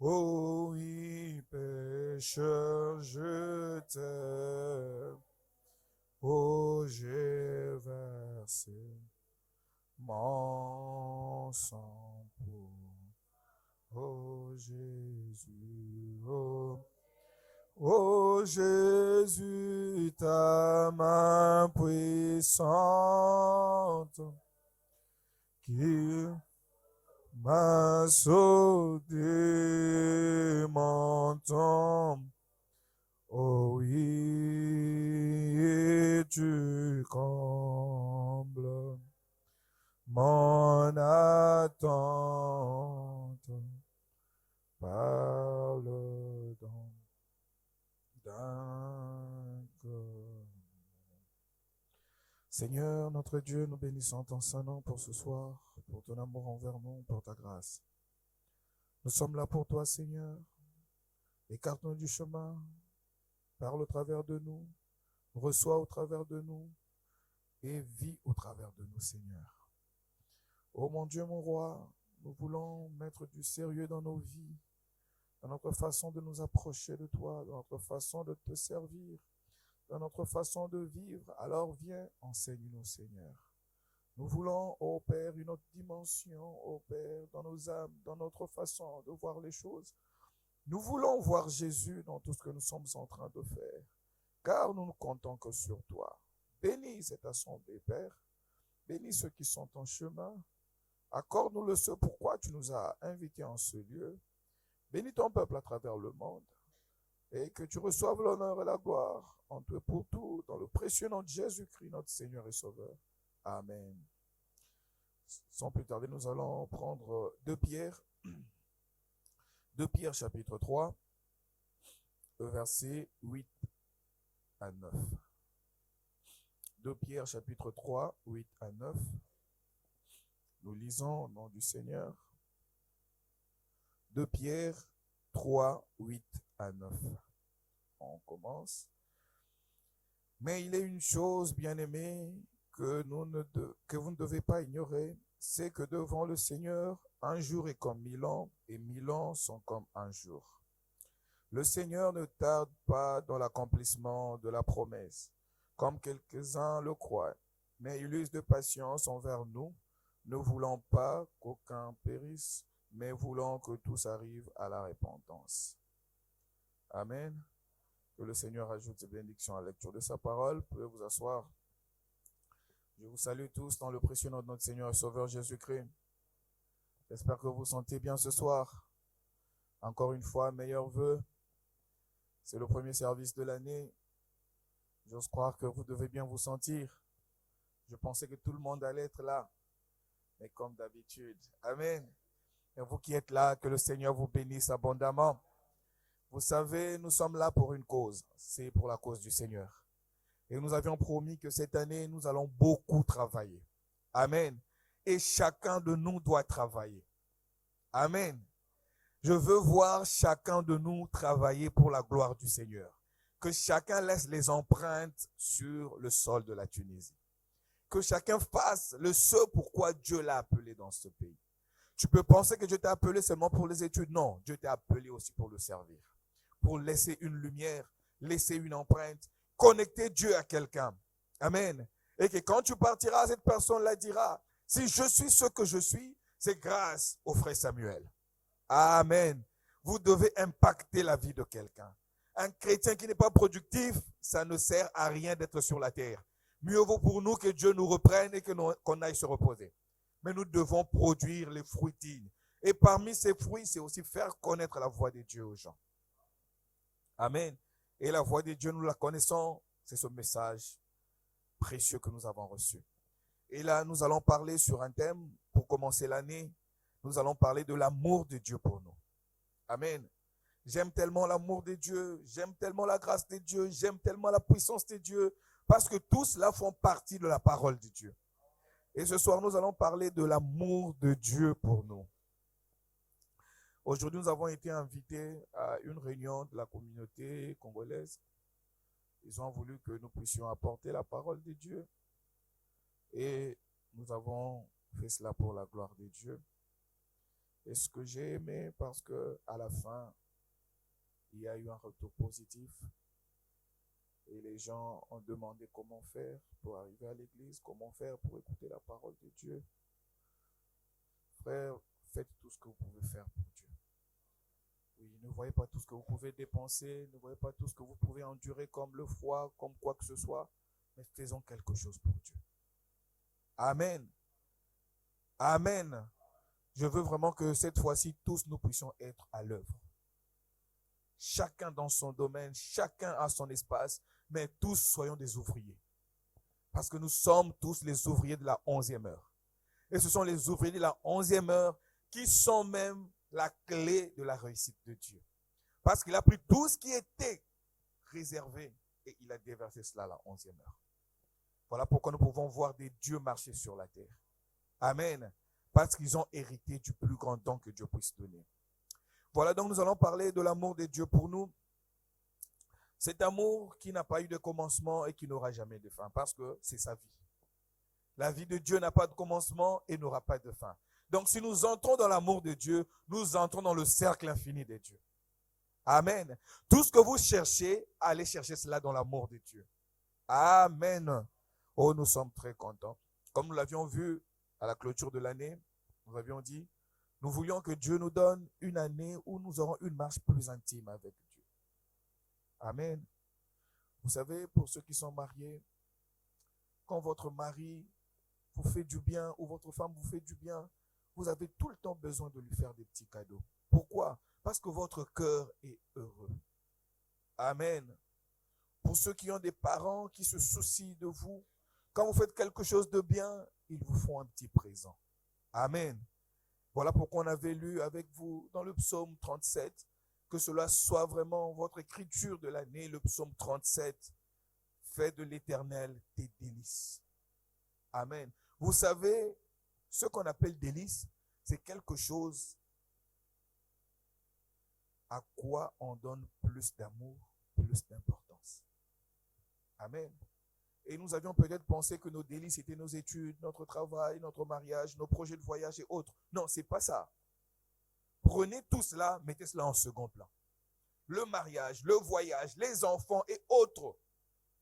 Oh oui, pécheur, je t'aime. Oh, j'ai versé mon sang pour. Oh Jésus, oh Jésus, ta main puissante qui m'a sauvé mon temps. Oh oui, tu combles mon attente par le don d'un cœur. Seigneur, notre Dieu, nous bénissons ton saint nom pour ce soir, pour ton amour envers nous, pour ta grâce. Nous sommes là pour toi, Seigneur. Écarte-nous du chemin, parle au travers de nous, reçois au travers de nous et vis au travers de nous, Seigneur. Ô mon Dieu, mon roi, nous voulons mettre du sérieux dans nos vies, dans notre façon de nous approcher de toi, dans notre façon de te servir, dans notre façon de vivre. Alors viens, enseigne-nous, Seigneur. Nous voulons, ô Père, une autre dimension, ô Père, dans nos âmes, dans notre façon de voir les choses. Nous voulons voir Jésus dans tout ce que nous sommes en train de faire, car nous ne comptons que sur toi. Bénis cette assemblée, Père. Bénis ceux qui sont en chemin. Accorde-nous le ce pourquoi tu nous as invités en ce lieu. Bénis ton peuple à travers le monde et que tu reçoives l'honneur et la gloire en toi pour tout, dans le précieux nom de Jésus-Christ, notre Seigneur et Sauveur. Amen. Sans plus tarder, nous allons prendre 2 Pierre, 2 Pierre chapitre 3, versets 8 à 9. 2 Pierre chapitre 3, 8 à 9. Nous lisons au nom du Seigneur. 2 Pierre 3, 8 à 9. On commence. Mais il est une chose, bien-aimés, que vous ne devez pas ignorer, c'est que devant le Seigneur, un jour est comme 1000 ans, et 1000 ans sont comme un jour. Le Seigneur ne tarde pas dans l'accomplissement de la promesse, comme quelques-uns le croient, mais il use de patience envers nous, ne voulant pas qu'aucun périsse, mais voulant que tous arrivent à la repentance. Amen. Que le Seigneur ajoute ses bénédictions à la lecture de sa parole. Vous pouvez vous asseoir. Je vous salue tous dans le précieux nom de notre Seigneur et Sauveur Jésus-Christ. J'espère que vous vous sentez bien ce soir. Encore une fois, meilleurs vœux. C'est le premier service de l'année. J'ose croire que vous devez bien vous sentir. Je pensais que tout le monde allait être là. Mais comme d'habitude. Amen. Et vous qui êtes là, que le Seigneur vous bénisse abondamment. Vous savez, nous sommes là pour une cause. C'est pour la cause du Seigneur. Et nous avions promis que cette année, nous allons beaucoup travailler. Amen. Et chacun de nous doit travailler. Amen. Je veux voir chacun de nous travailler pour la gloire du Seigneur. Que chacun laisse les empreintes sur le sol de la Tunisie. Que chacun fasse ce pourquoi Dieu l'a appelé dans ce pays. Tu peux penser que Dieu t'a appelé seulement pour les études. Non, Dieu t'a appelé aussi pour le servir. Pour laisser une lumière, laisser une empreinte, connecter Dieu à quelqu'un. Amen. Et que quand tu partiras, cette personne-là dira, si je suis ce que je suis, c'est grâce au frère Samuel. Amen. Vous devez impacter la vie de quelqu'un. Un chrétien qui n'est pas productif, ça ne sert à rien d'être sur la terre. Mieux vaut pour nous que Dieu nous reprenne et qu'on aille se reposer. Mais nous devons produire les fruits dignes. Et parmi ces fruits, c'est aussi faire connaître la voix de Dieu aux gens. Amen. Et la voix de Dieu, nous la connaissons. C'est ce message précieux que nous avons reçu. Et là, nous allons parler sur un thème pour commencer l'année. Nous allons parler de l'amour de Dieu pour nous. Amen. J'aime tellement l'amour de Dieu, j'aime tellement la grâce de Dieu, j'aime tellement la puissance de Dieu, parce que tous cela font partie de la parole de Dieu. Et ce soir, nous allons parler de l'amour de Dieu pour nous. Aujourd'hui, nous avons été invités à une réunion de la communauté congolaise. Ils ont voulu que nous puissions apporter la parole de Dieu. Et nous avons fait cela pour la gloire de Dieu. Et ce que j'ai aimé, parce que à la fin, il y a eu un retour positif. Et les gens ont demandé comment faire pour arriver à l'église, comment faire pour écouter la parole de Dieu. Frère, faites tout ce que vous pouvez faire pour Dieu. Oui, ne voyez pas tout ce que vous pouvez dépenser, ne voyez pas tout ce que vous pouvez endurer comme le froid, comme quoi que ce soit, mais faisons quelque chose pour Dieu. Amen. Amen. Je veux vraiment que cette fois-ci, tous nous puissions être à l'œuvre. Chacun dans son domaine, chacun à son espace, mais tous soyons des ouvriers. Parce que nous sommes tous les ouvriers de la 11e heure. Et ce sont les ouvriers de la 11e heure qui sont même la clé de la réussite de Dieu. Parce qu'il a pris tout ce qui était réservé et il a déversé cela à la 11e heure. Voilà pourquoi nous pouvons voir des dieux marcher sur la terre. Amen. Parce qu'ils ont hérité du plus grand don que Dieu puisse donner. Voilà, donc nous allons parler de l'amour de Dieu pour nous. Cet amour qui n'a pas eu de commencement et qui n'aura jamais de fin, parce que c'est sa vie. La vie de Dieu n'a pas de commencement et n'aura pas de fin. Donc si nous entrons dans l'amour de Dieu, nous entrons dans le cercle infini de Dieu. Amen. Tout ce que vous cherchez, allez chercher cela dans l'amour de Dieu. Amen. Oh, nous sommes très contents. Comme nous l'avions vu à la clôture de l'année, nous avions dit, nous voulions que Dieu nous donne une année où nous aurons une marche plus intime avec Dieu. Amen. Vous savez, pour ceux qui sont mariés, quand votre mari vous fait du bien ou votre femme vous fait du bien, vous avez tout le temps besoin de lui faire des petits cadeaux. Pourquoi? Parce que votre cœur est heureux. Amen. Pour ceux qui ont des parents qui se soucient de vous, quand vous faites quelque chose de bien, ils vous font un petit présent. Amen. Voilà pourquoi on avait lu avec vous dans le psaume 37, que cela soit vraiment votre écriture de l'année, le psaume 37. Fais de l'Éternel tes délices. Amen. Vous savez, ce qu'on appelle délices, c'est quelque chose à quoi on donne plus d'amour, plus d'importance. Amen. Et nous avions peut-être pensé que nos délices étaient nos études, notre travail, notre mariage, nos projets de voyage et autres. Non, ce n'est pas ça. Prenez tout cela, mettez cela en second plan. Le mariage, le voyage, les enfants et autres.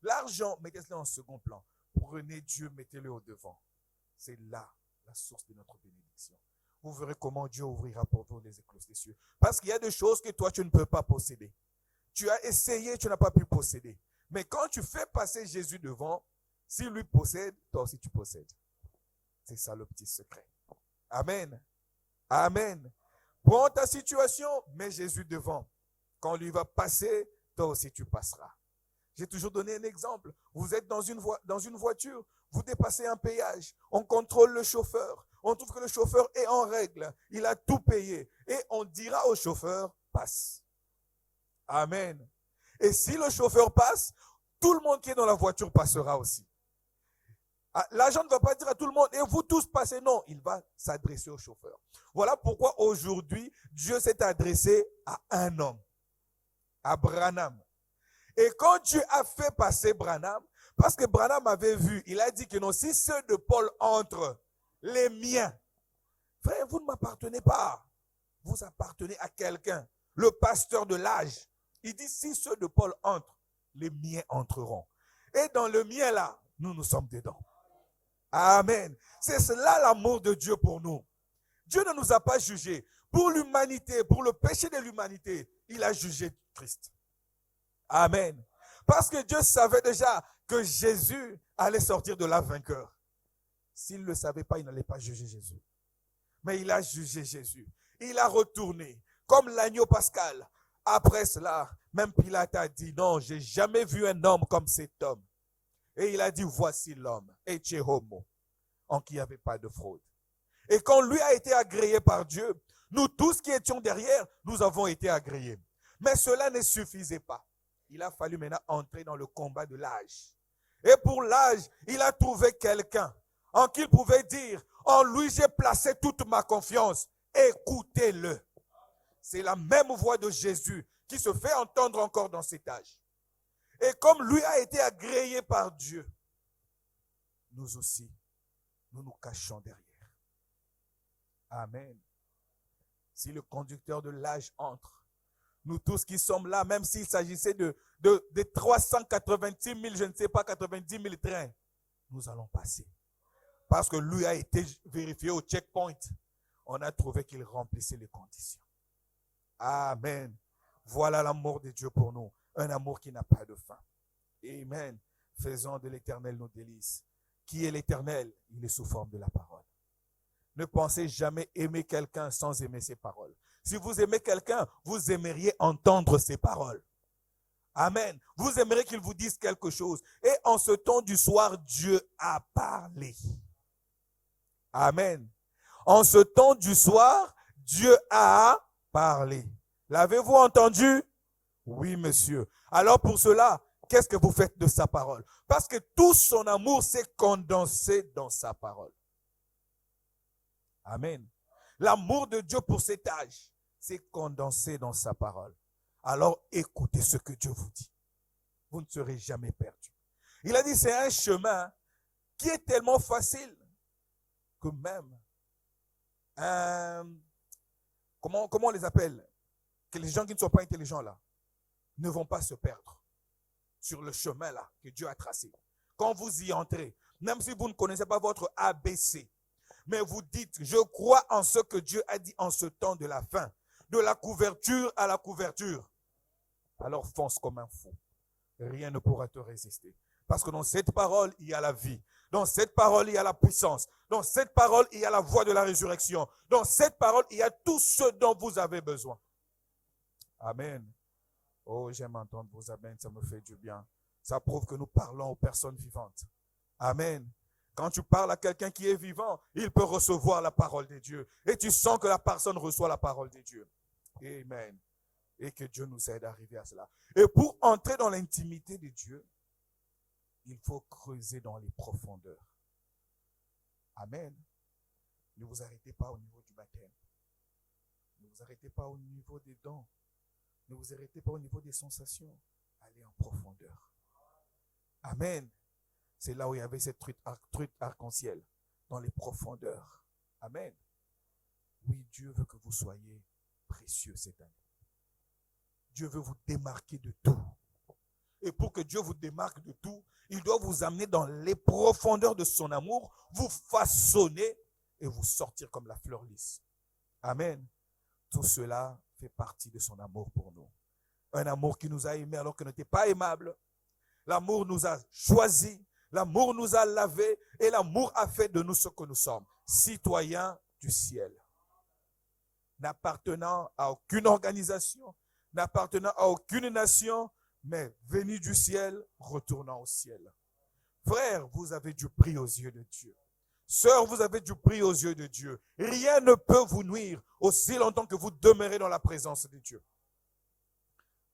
L'argent, mettez cela en second plan. Prenez Dieu, mettez-le au devant. C'est là la source de notre bénédiction. Vous verrez comment Dieu ouvrira pour vous les écluses des cieux. Parce qu'il y a des choses que toi, tu ne peux pas posséder. Tu as essayé, tu n'as pas pu posséder. Mais quand tu fais passer Jésus devant, s'il lui possède, toi aussi tu possèdes. C'est ça le petit secret. Amen. Amen. Prends ta situation, mets Jésus devant. Quand lui va passer, toi aussi tu passeras. J'ai toujours donné un exemple. Vous êtes dans une voiture, vous dépassez un péage, on contrôle le chauffeur, on trouve que le chauffeur est en règle, il a tout payé. Et on dira au chauffeur, passe. Amen. Et si le chauffeur passe, tout le monde qui est dans la voiture passera aussi. L'agent ne va pas dire à tout le monde, et vous tous passez. Non, il va s'adresser au chauffeur. Voilà pourquoi aujourd'hui, Dieu s'est adressé à un homme, à Branham. Et quand Dieu a fait passer Branham, parce que Branham avait vu, il a dit que non, si ceux de Paul entrent, les miens, frère, vous ne m'appartenez pas. Vous appartenez à quelqu'un, le pasteur de l'âge. Il dit, si ceux de Paul entrent, les miens entreront. Et dans le mien là, nous sommes dedans. Amen. C'est cela l'amour de Dieu pour nous. Dieu ne nous a pas jugés. Pour l'humanité, pour le péché de l'humanité, il a jugé Christ. Amen. Parce que Dieu savait déjà que Jésus allait sortir de là vainqueur. S'il ne le savait pas, il n'allait pas juger Jésus. Mais il a jugé Jésus. Il a retourné, comme l'agneau pascal. Après cela, même Pilate a dit, non, je n'ai jamais vu un homme comme cet homme. Et il a dit, voici l'homme, ecce homo, en qui il n'y avait pas de fraude. Et quand lui a été agréé par Dieu, nous tous qui étions derrière, nous avons été agréés. Mais cela ne suffisait pas. Il a fallu maintenant entrer dans le combat de l'âge. Et pour l'âge, il a trouvé quelqu'un en qui il pouvait dire, en lui j'ai placé toute ma confiance, écoutez-le. C'est la même voix de Jésus qui se fait entendre encore dans cet âge. Et comme lui a été agréé par Dieu, nous aussi, nous nous cachons derrière. Amen. Si le conducteur de l'âge entre, nous tous qui sommes là, même s'il s'agissait de 386 000, je ne sais pas, 90 000 trains, nous allons passer. Parce que lui a été vérifié au checkpoint. On a trouvé qu'il remplissait les conditions. Amen. Voilà l'amour de Dieu pour nous. Un amour qui n'a pas de fin. Amen. Faisons de l'Éternel nos délices. Qui est l'Éternel? Il est sous forme de la parole. Ne pensez jamais aimer quelqu'un sans aimer ses paroles. Si vous aimez quelqu'un, vous aimeriez entendre ses paroles. Amen. Vous aimeriez qu'il vous dise quelque chose. Et en ce temps du soir, Dieu a parlé. Amen. En ce temps du soir, Dieu a parlé. L'avez-vous entendu? Oui, monsieur. Alors pour cela, qu'est-ce que vous faites de sa parole? Parce que tout son amour s'est condensé dans sa parole. Amen. L'amour de Dieu pour cet âge s'est condensé dans sa parole. Alors écoutez ce que Dieu vous dit. Vous ne serez jamais perdu. Il a dit c'est un chemin qui est tellement facile que même comment on les appelle? Que les gens qui ne sont pas intelligents là ne vont pas se perdre sur le chemin là que Dieu a tracé. Quand vous y entrez, même si vous ne connaissez pas votre ABC, mais vous dites, je crois en ce que Dieu a dit en ce temps de la fin, de la couverture à la couverture, alors fonce comme un fou. Rien ne pourra te résister. Parce que dans cette parole, il y a la vie. Dans cette parole, il y a la puissance. Dans cette parole, il y a la voie de la résurrection. Dans cette parole, il y a tout ce dont vous avez besoin. Amen. Oh, j'aime entendre vos amens, ça me fait du bien. Ça prouve que nous parlons aux personnes vivantes. Amen. Quand tu parles à quelqu'un qui est vivant, il peut recevoir la parole de Dieu. Et tu sens que la personne reçoit la parole de Dieu. Amen. Et que Dieu nous aide à arriver à cela. Et pour entrer dans l'intimité de Dieu, il faut creuser dans les profondeurs. Amen. Ne vous arrêtez pas au niveau du baptême. Ne vous arrêtez pas au niveau des dons. Ne vous arrêtez pas au niveau des sensations. Allez en profondeur. Amen. C'est là où il y avait cette truite arc-en-ciel, dans les profondeurs. Amen. Oui, Dieu veut que vous soyez précieux cette année. Dieu veut vous démarquer de tout. Et pour que Dieu vous démarque de tout, il doit vous amener dans les profondeurs de son amour, vous façonner et vous sortir comme la fleur lisse. Amen. Tout cela fait partie de son amour pour nous. Un amour qui nous a aimés alors qu'on n'était pas aimable. L'amour nous a choisis. L'amour nous a lavés et l'amour a fait de nous ce que nous sommes, citoyens du ciel. N'appartenant à aucune organisation, n'appartenant à aucune nation, mais venus du ciel, retournant au ciel. Frère, vous avez du prix aux yeux de Dieu. Sœur, vous avez du prix aux yeux de Dieu. Rien ne peut vous nuire aussi longtemps que vous demeurez dans la présence de Dieu.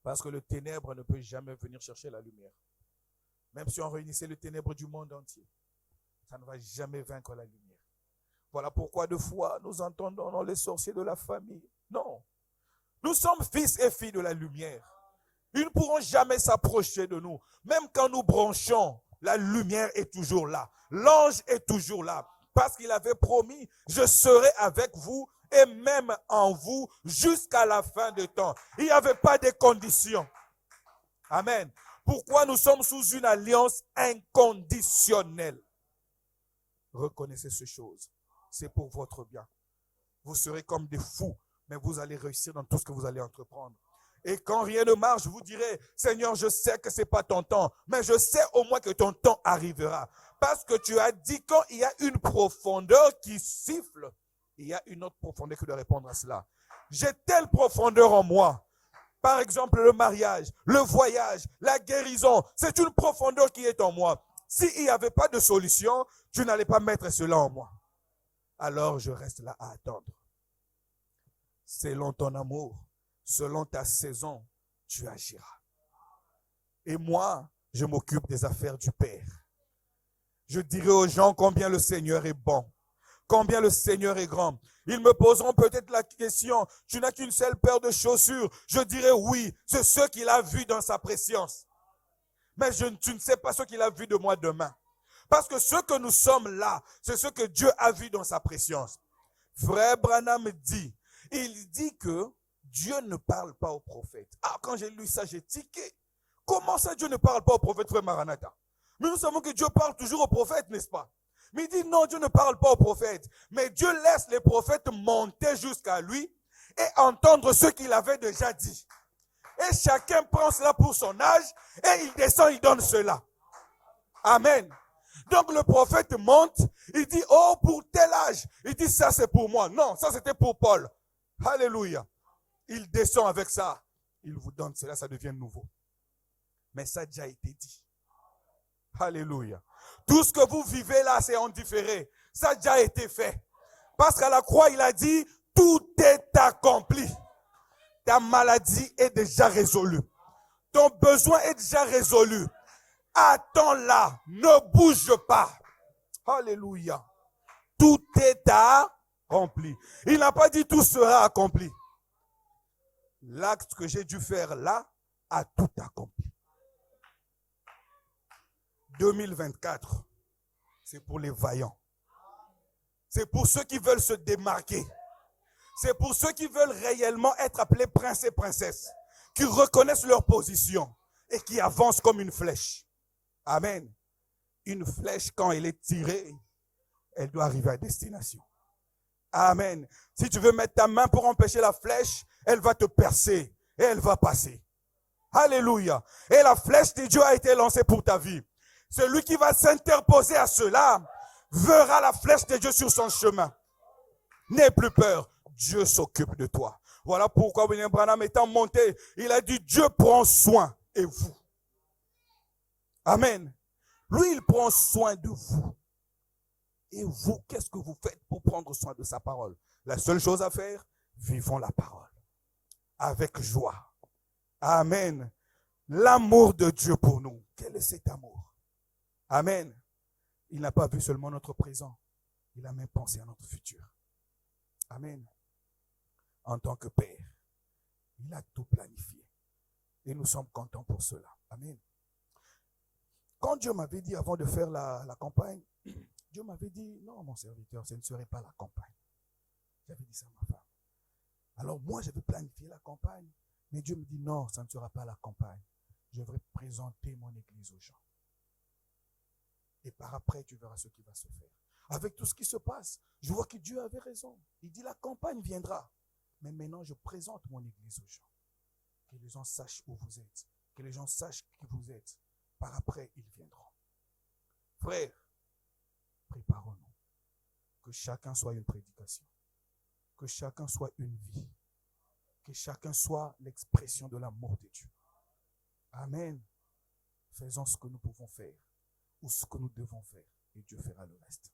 Parce que le ténèbre ne peut jamais venir chercher la lumière. Même si on réunissait le ténèbre du monde entier, ça ne va jamais vaincre la lumière. Voilà pourquoi de fois nous entendons dans les sorciers de la famille. Non, nous sommes fils et filles de la lumière. Ils ne pourront jamais s'approcher de nous. Même quand nous branchons, la lumière est toujours là. L'ange est toujours là. Parce qu'il avait promis, je serai avec vous et même en vous jusqu'à la fin des temps. Il n'y avait pas de conditions. Amen. Pourquoi nous sommes sous une alliance inconditionnelle? Reconnaissez ces choses. C'est pour votre bien. Vous serez comme des fous, mais vous allez réussir dans tout ce que vous allez entreprendre. Et quand rien ne marche, vous direz, Seigneur, je sais que ce n'est pas ton temps, mais je sais au moins que ton temps arrivera. Parce que tu as dit, quand il y a une profondeur qui siffle, il y a une autre profondeur qui doit répondre à cela. J'ai telle profondeur en moi. Par exemple, le mariage, le voyage, la guérison, c'est une profondeur qui est en moi. S'il n'y avait pas de solution, tu n'allais pas mettre cela en moi. Alors, je reste là à attendre. Selon ton amour, selon ta saison, tu agiras. Et moi, je m'occupe des affaires du Père. Je dirai aux gens combien le Seigneur est bon, combien le Seigneur est grand. Ils me poseront peut-être la question, tu n'as qu'une seule paire de chaussures. Je dirai oui, c'est ce qu'il a vu dans sa préscience. Mais tu ne sais pas ce qu'il a vu de moi demain. Parce que ce que nous sommes là, c'est ce que Dieu a vu dans sa préscience. Frère Branham dit, Il dit que Dieu ne parle pas aux prophètes. Ah, quand j'ai lu ça, j'ai tiqué. Comment ça, Dieu ne parle pas aux prophètes, frère Maranatha? Mais nous savons que Dieu parle toujours aux prophètes, n'est-ce pas? Mais il dit non, Dieu ne parle pas aux prophètes. Mais Dieu laisse les prophètes monter jusqu'à lui et entendre ce qu'il avait déjà dit. Et chacun prend cela pour son âge et il descend, il donne cela. Amen. Donc le prophète monte, il dit, oh, pour tel âge. Il dit, ça c'est pour moi. Non, ça c'était pour Paul. Alléluia. Il descend avec ça. Il vous donne cela, ça devient nouveau. Mais ça a déjà été dit. Alléluia. Tout ce que vous vivez là, c'est en différé. Ça a déjà été fait. Parce qu'à la croix, il a dit, tout est accompli. Ta maladie est déjà résolue. Ton besoin est déjà résolu. Attends-là, ne bouge pas. Alléluia. Tout est accompli. Il n'a pas dit tout sera accompli. L'acte que j'ai dû faire là a tout accompli. 2024, c'est pour les vaillants. C'est pour ceux qui veulent se démarquer. C'est pour ceux qui veulent réellement être appelés princes et princesses, qui reconnaissent leur position et qui avancent comme une flèche. Amen. Une flèche, quand elle est tirée, elle doit arriver à destination. Amen. Si tu veux mettre ta main pour empêcher la flèche, elle va te percer et elle va passer. Alléluia. Et la flèche de Dieu a été lancée pour ta vie. Celui qui va s'interposer à cela verra la flèche de Dieu sur son chemin. N'aie plus peur. Dieu s'occupe de toi. Voilà pourquoi William Branham étant monté, il a dit Dieu prend soin et vous. Amen. Lui, il prend soin de vous. Et vous, qu'est-ce que vous faites pour prendre soin de sa parole? La seule chose à faire, vivons la parole. Avec joie. Amen. L'amour de Dieu pour nous. Quel est cet amour? Amen. Il n'a pas vu seulement notre présent. Il a même pensé à notre futur. Amen. En tant que Père, il a tout planifié. Et nous sommes contents pour cela. Amen. Quand Dieu m'avait dit avant de faire la campagne, Dieu m'avait dit, non mon serviteur, ce ne serait pas la campagne. J'avais dit ça à ma femme. Alors moi, j'avais planifié la campagne, mais Dieu me dit, non, ça ne sera pas la campagne. Je vais présenter mon église aux gens. Et par après, tu verras ce qui va se faire. Avec tout ce qui se passe, je vois que Dieu avait raison. Il dit, la campagne viendra. Mais maintenant, je présente mon église aux gens. Que les gens sachent où vous êtes. Que les gens sachent qui vous êtes. Par après, ils viendront. Frères, préparons-nous. Que chacun soit une prédication. Que chacun soit une vie. Que chacun soit l'expression de l'amour de Dieu. Amen. Faisons ce que nous pouvons faire. Ou ce que nous devons faire. Et Dieu fera le reste.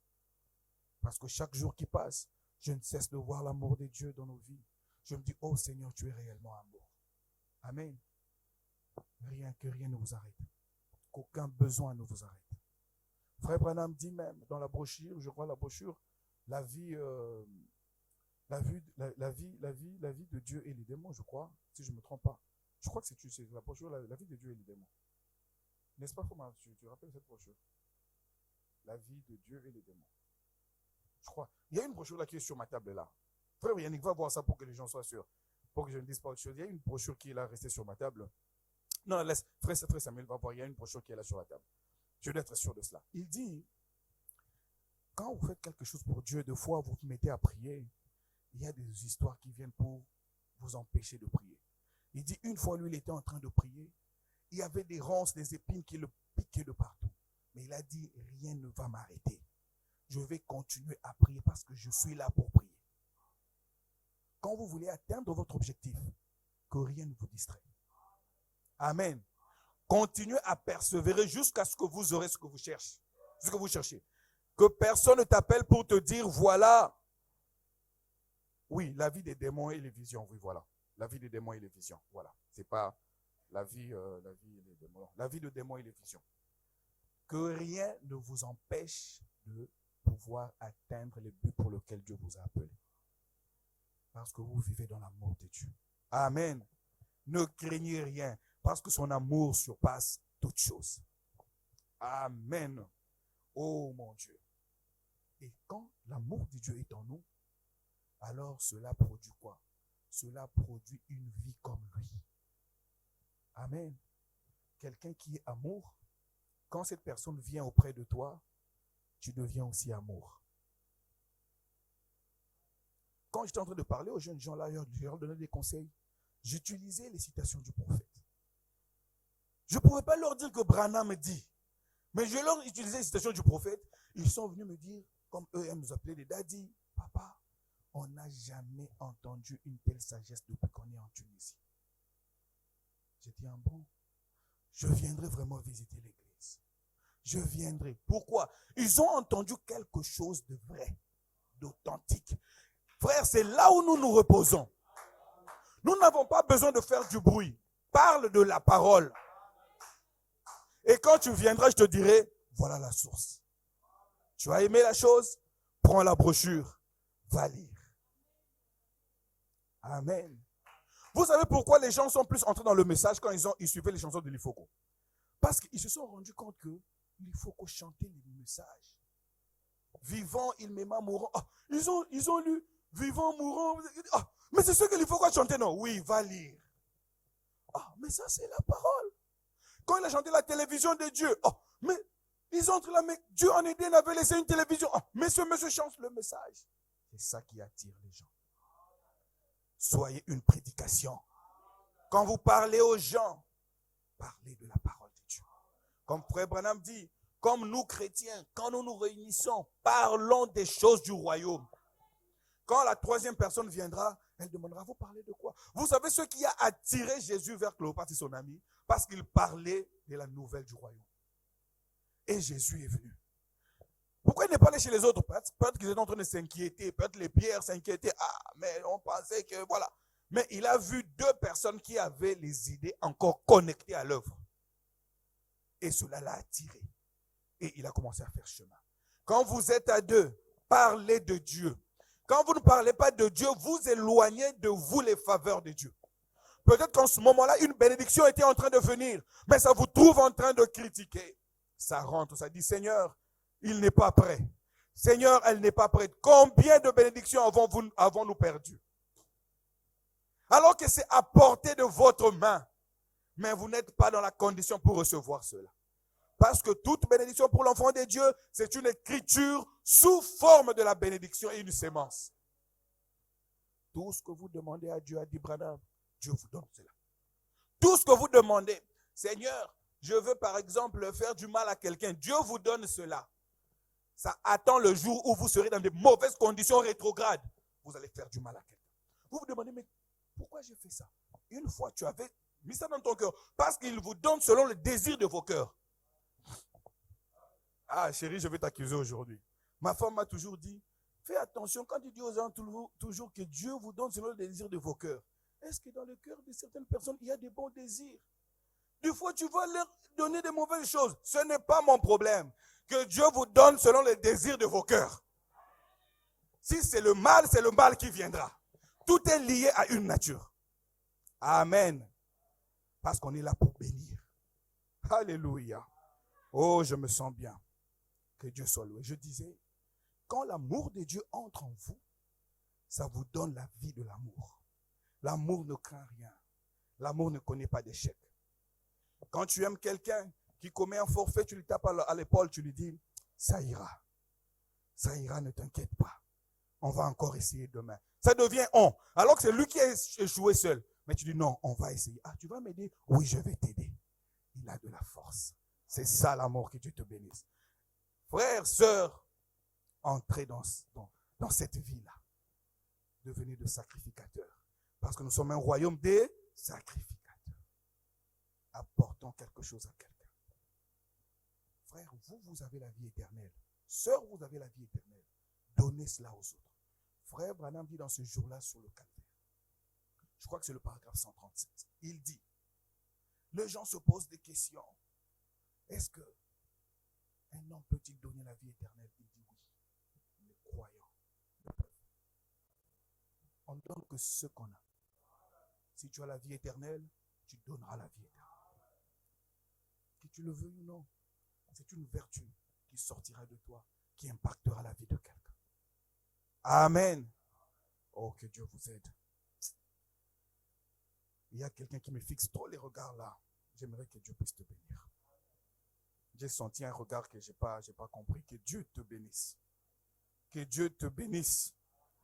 Parce que chaque jour qui passe, je ne cesse de voir l'amour de Dieu dans nos vies. Je me dis, oh Seigneur, tu es réellement amour. Amen. Que rien ne vous arrête. Qu'aucun besoin ne vous arrête. Frère Branham dit même dans la brochure, je crois la brochure, la vie de Dieu et les démons, je crois, si je ne me trompe pas. Je crois que c'est la brochure, la vie de Dieu et les démons. N'est-ce pas, Foma? Tu rappelles cette brochure? La vie de Dieu et les démons. Je crois. Il y a une brochure là qui est sur ma table là. Frère Yannick, va voir ça pour que les gens soient sûrs. Pour que je ne dise pas autre chose. Il y a une brochure qui est là, restée sur ma table. Non, laisse. Frère Samuel va voir. Il y a une brochure qui est là sur la table. Je dois être sûr de cela. Il dit, quand vous faites quelque chose pour Dieu, deux fois vous vous mettez à prier, il y a des histoires qui viennent pour vous empêcher de prier. Il dit, une fois lui, il était en train de prier, il y avait des ronces, des épines qui le piquaient de partout. Mais il a dit, rien ne va m'arrêter. Je vais continuer à prier parce que je suis là pour prier. Quand vous voulez atteindre votre objectif, que rien ne vous distrait. Amen. Continuez à persévérer jusqu'à ce que vous aurez ce que vous cherchez. Ce que vous cherchez. Que personne ne t'appelle pour te dire, voilà. Oui, la vie des démons et les visions. Oui, voilà. La vie des démons et les visions. Voilà. C'est pas la vie et les démons. La vie des démons et les visions. Que rien ne vous empêche de pouvoir atteindre les buts pour lesquels Dieu vous a appelé. Parce que vous vivez dans l'amour de Dieu. Amen. Ne craignez rien, parce que son amour surpasse toutes choses. Amen. Oh mon Dieu. Et quand l'amour de Dieu est en nous, alors cela produit quoi? Cela produit une vie comme lui. Amen. Quelqu'un qui est amour, quand cette personne vient auprès de toi, tu deviens aussi amour. Quand j'étais en train de parler aux jeunes gens là, je leur donnais des conseils. J'utilisais les citations du prophète. Je ne pouvais pas leur dire que Branham dit, mais je leur utilisais les citations du prophète. Ils sont venus me dire, comme eux aiment nous appeler des daddies, papa, on n'a jamais entendu une telle sagesse depuis qu'on est en Tunisie. J'ai dit, bon, je viendrai vraiment visiter l'église. Je viendrai. Pourquoi? Ils ont entendu quelque chose de vrai, d'authentique. Frère, c'est là où nous nous reposons. Nous n'avons pas besoin de faire du bruit. Parle de la parole. Et quand tu viendras, je te dirai, voilà la source. Tu as aimé la chose? Prends la brochure. Va lire. Amen. Vous savez pourquoi les gens sont plus entrés dans le message quand ils suivaient les chansons de Lifoko? Parce qu'ils se sont rendus compte que Lifoko chantait les messages. Vivant, il m'aima, mourant. Oh, ils ont lu vivant, mourant. Oh, mais c'est ce que Lifoko a chanté, non? Oui, va lire. Oh, mais ça, c'est la parole. Quand il a chanté la télévision de Dieu, oh, mais ils entrent là, mais Dieu en Éden avait laissé une télévision. Oh, mais ce monsieur chante le message. C'est ça qui attire les gens. Soyez une prédication. Quand vous parlez aux gens, parlez de la parole de Dieu. Comme Frère Branham dit, comme nous chrétiens, quand nous nous réunissons, parlons des choses du royaume. Quand la troisième personne viendra, elle demandera, vous parlez de quoi? Vous savez ce qui a attiré Jésus vers Cléopâtre et son ami? Parce qu'il parlait de la nouvelle du royaume. Et Jésus est venu. Pourquoi il n'est pas allé chez les autres? Peut-être qu'ils étaient en train de s'inquiéter. Peut-être les pierres s'inquiétaient. Ah, mais on pensait que voilà. Mais il a vu deux personnes qui avaient les idées encore connectées à l'œuvre. Et cela l'a attiré. Et il a commencé à faire chemin. Quand vous êtes à deux, parlez de Dieu. Quand vous ne parlez pas de Dieu, vous éloignez de vous les faveurs de Dieu. Peut-être qu'en ce moment-là, une bénédiction était en train de venir, mais ça vous trouve en train de critiquer. Ça rentre, ça dit, Seigneur, il n'est pas prêt. Seigneur, elle n'est pas prête. Combien de bénédictions avons-nous perdues? Alors que c'est à portée de votre main, mais vous n'êtes pas dans la condition pour recevoir cela. Parce que toute bénédiction pour l'enfant de Dieu, c'est une écriture sous forme de la bénédiction et une sémence. Tout ce que vous demandez à Dieu, a dit Branham, Dieu vous donne cela. Tout ce que vous demandez, Seigneur, je veux par exemple faire du mal à quelqu'un, Dieu vous donne cela. Ça attend le jour où vous serez dans de mauvaises conditions rétrogrades. Vous allez faire du mal à quelqu'un. Vous vous demandez, mais pourquoi j'ai fait ça? Une fois, tu avais mis ça dans ton cœur. Parce qu'il vous donne selon le désir de vos cœurs. Ah, chérie, je vais t'accuser aujourd'hui. Ma femme m'a toujours dit, fais attention quand tu dis aux gens toujours que Dieu vous donne selon le désir de vos cœurs. Est-ce que dans le cœur de certaines personnes, il y a des bons désirs? Des fois, tu vas leur donner des mauvaises choses. Ce n'est pas mon problème. Que Dieu vous donne selon le désir de vos cœurs. Si c'est le mal qui viendra. Tout est lié à une nature. Amen. Parce qu'on est là pour bénir. Alléluia. Oh, je me sens bien. Que Dieu soit loué. Je disais, quand l'amour de Dieu entre en vous, ça vous donne la vie de l'amour. L'amour ne craint rien. L'amour ne connaît pas d'échec. Quand tu aimes quelqu'un qui commet un forfait, tu lui tapes à l'épaule, tu lui dis, ça ira. Ça ira, ne t'inquiète pas. On va encore essayer demain. Ça devient on. Alors que c'est lui qui a échoué seul. Mais tu dis non, on va essayer. Ah, tu vas m'aider? Oui, je vais t'aider. Il a de la force. C'est ça l'amour, que Dieu te bénisse. Frères, sœurs, entrez dans cette vie-là. Devenez de sacrificateurs. Parce que nous sommes un royaume des sacrificateurs. Apportons quelque chose à quelqu'un. Frère, vous avez la vie éternelle. Sœur, vous avez la vie éternelle. Donnez cela aux autres. Frère Branham dit dans ce jour-là sur le calvaire. Je crois que c'est le paragraphe 137. Il dit, les gens se posent des questions. Est-ce que un homme peut-il donner la vie éternelle? Il dit oui. Les croyants. On ne donne que ce qu'on a. Si tu as la vie éternelle, tu donneras la vie éternelle. Que tu le veuilles ou non, c'est une vertu qui sortira de toi, qui impactera la vie de quelqu'un. Amen. Oh, que Dieu vous aide. Il y a quelqu'un qui me fixe trop les regards là. J'aimerais que Dieu puisse te bénir. J'ai senti un regard que je n'ai pas compris. Que Dieu te bénisse. Que Dieu te bénisse.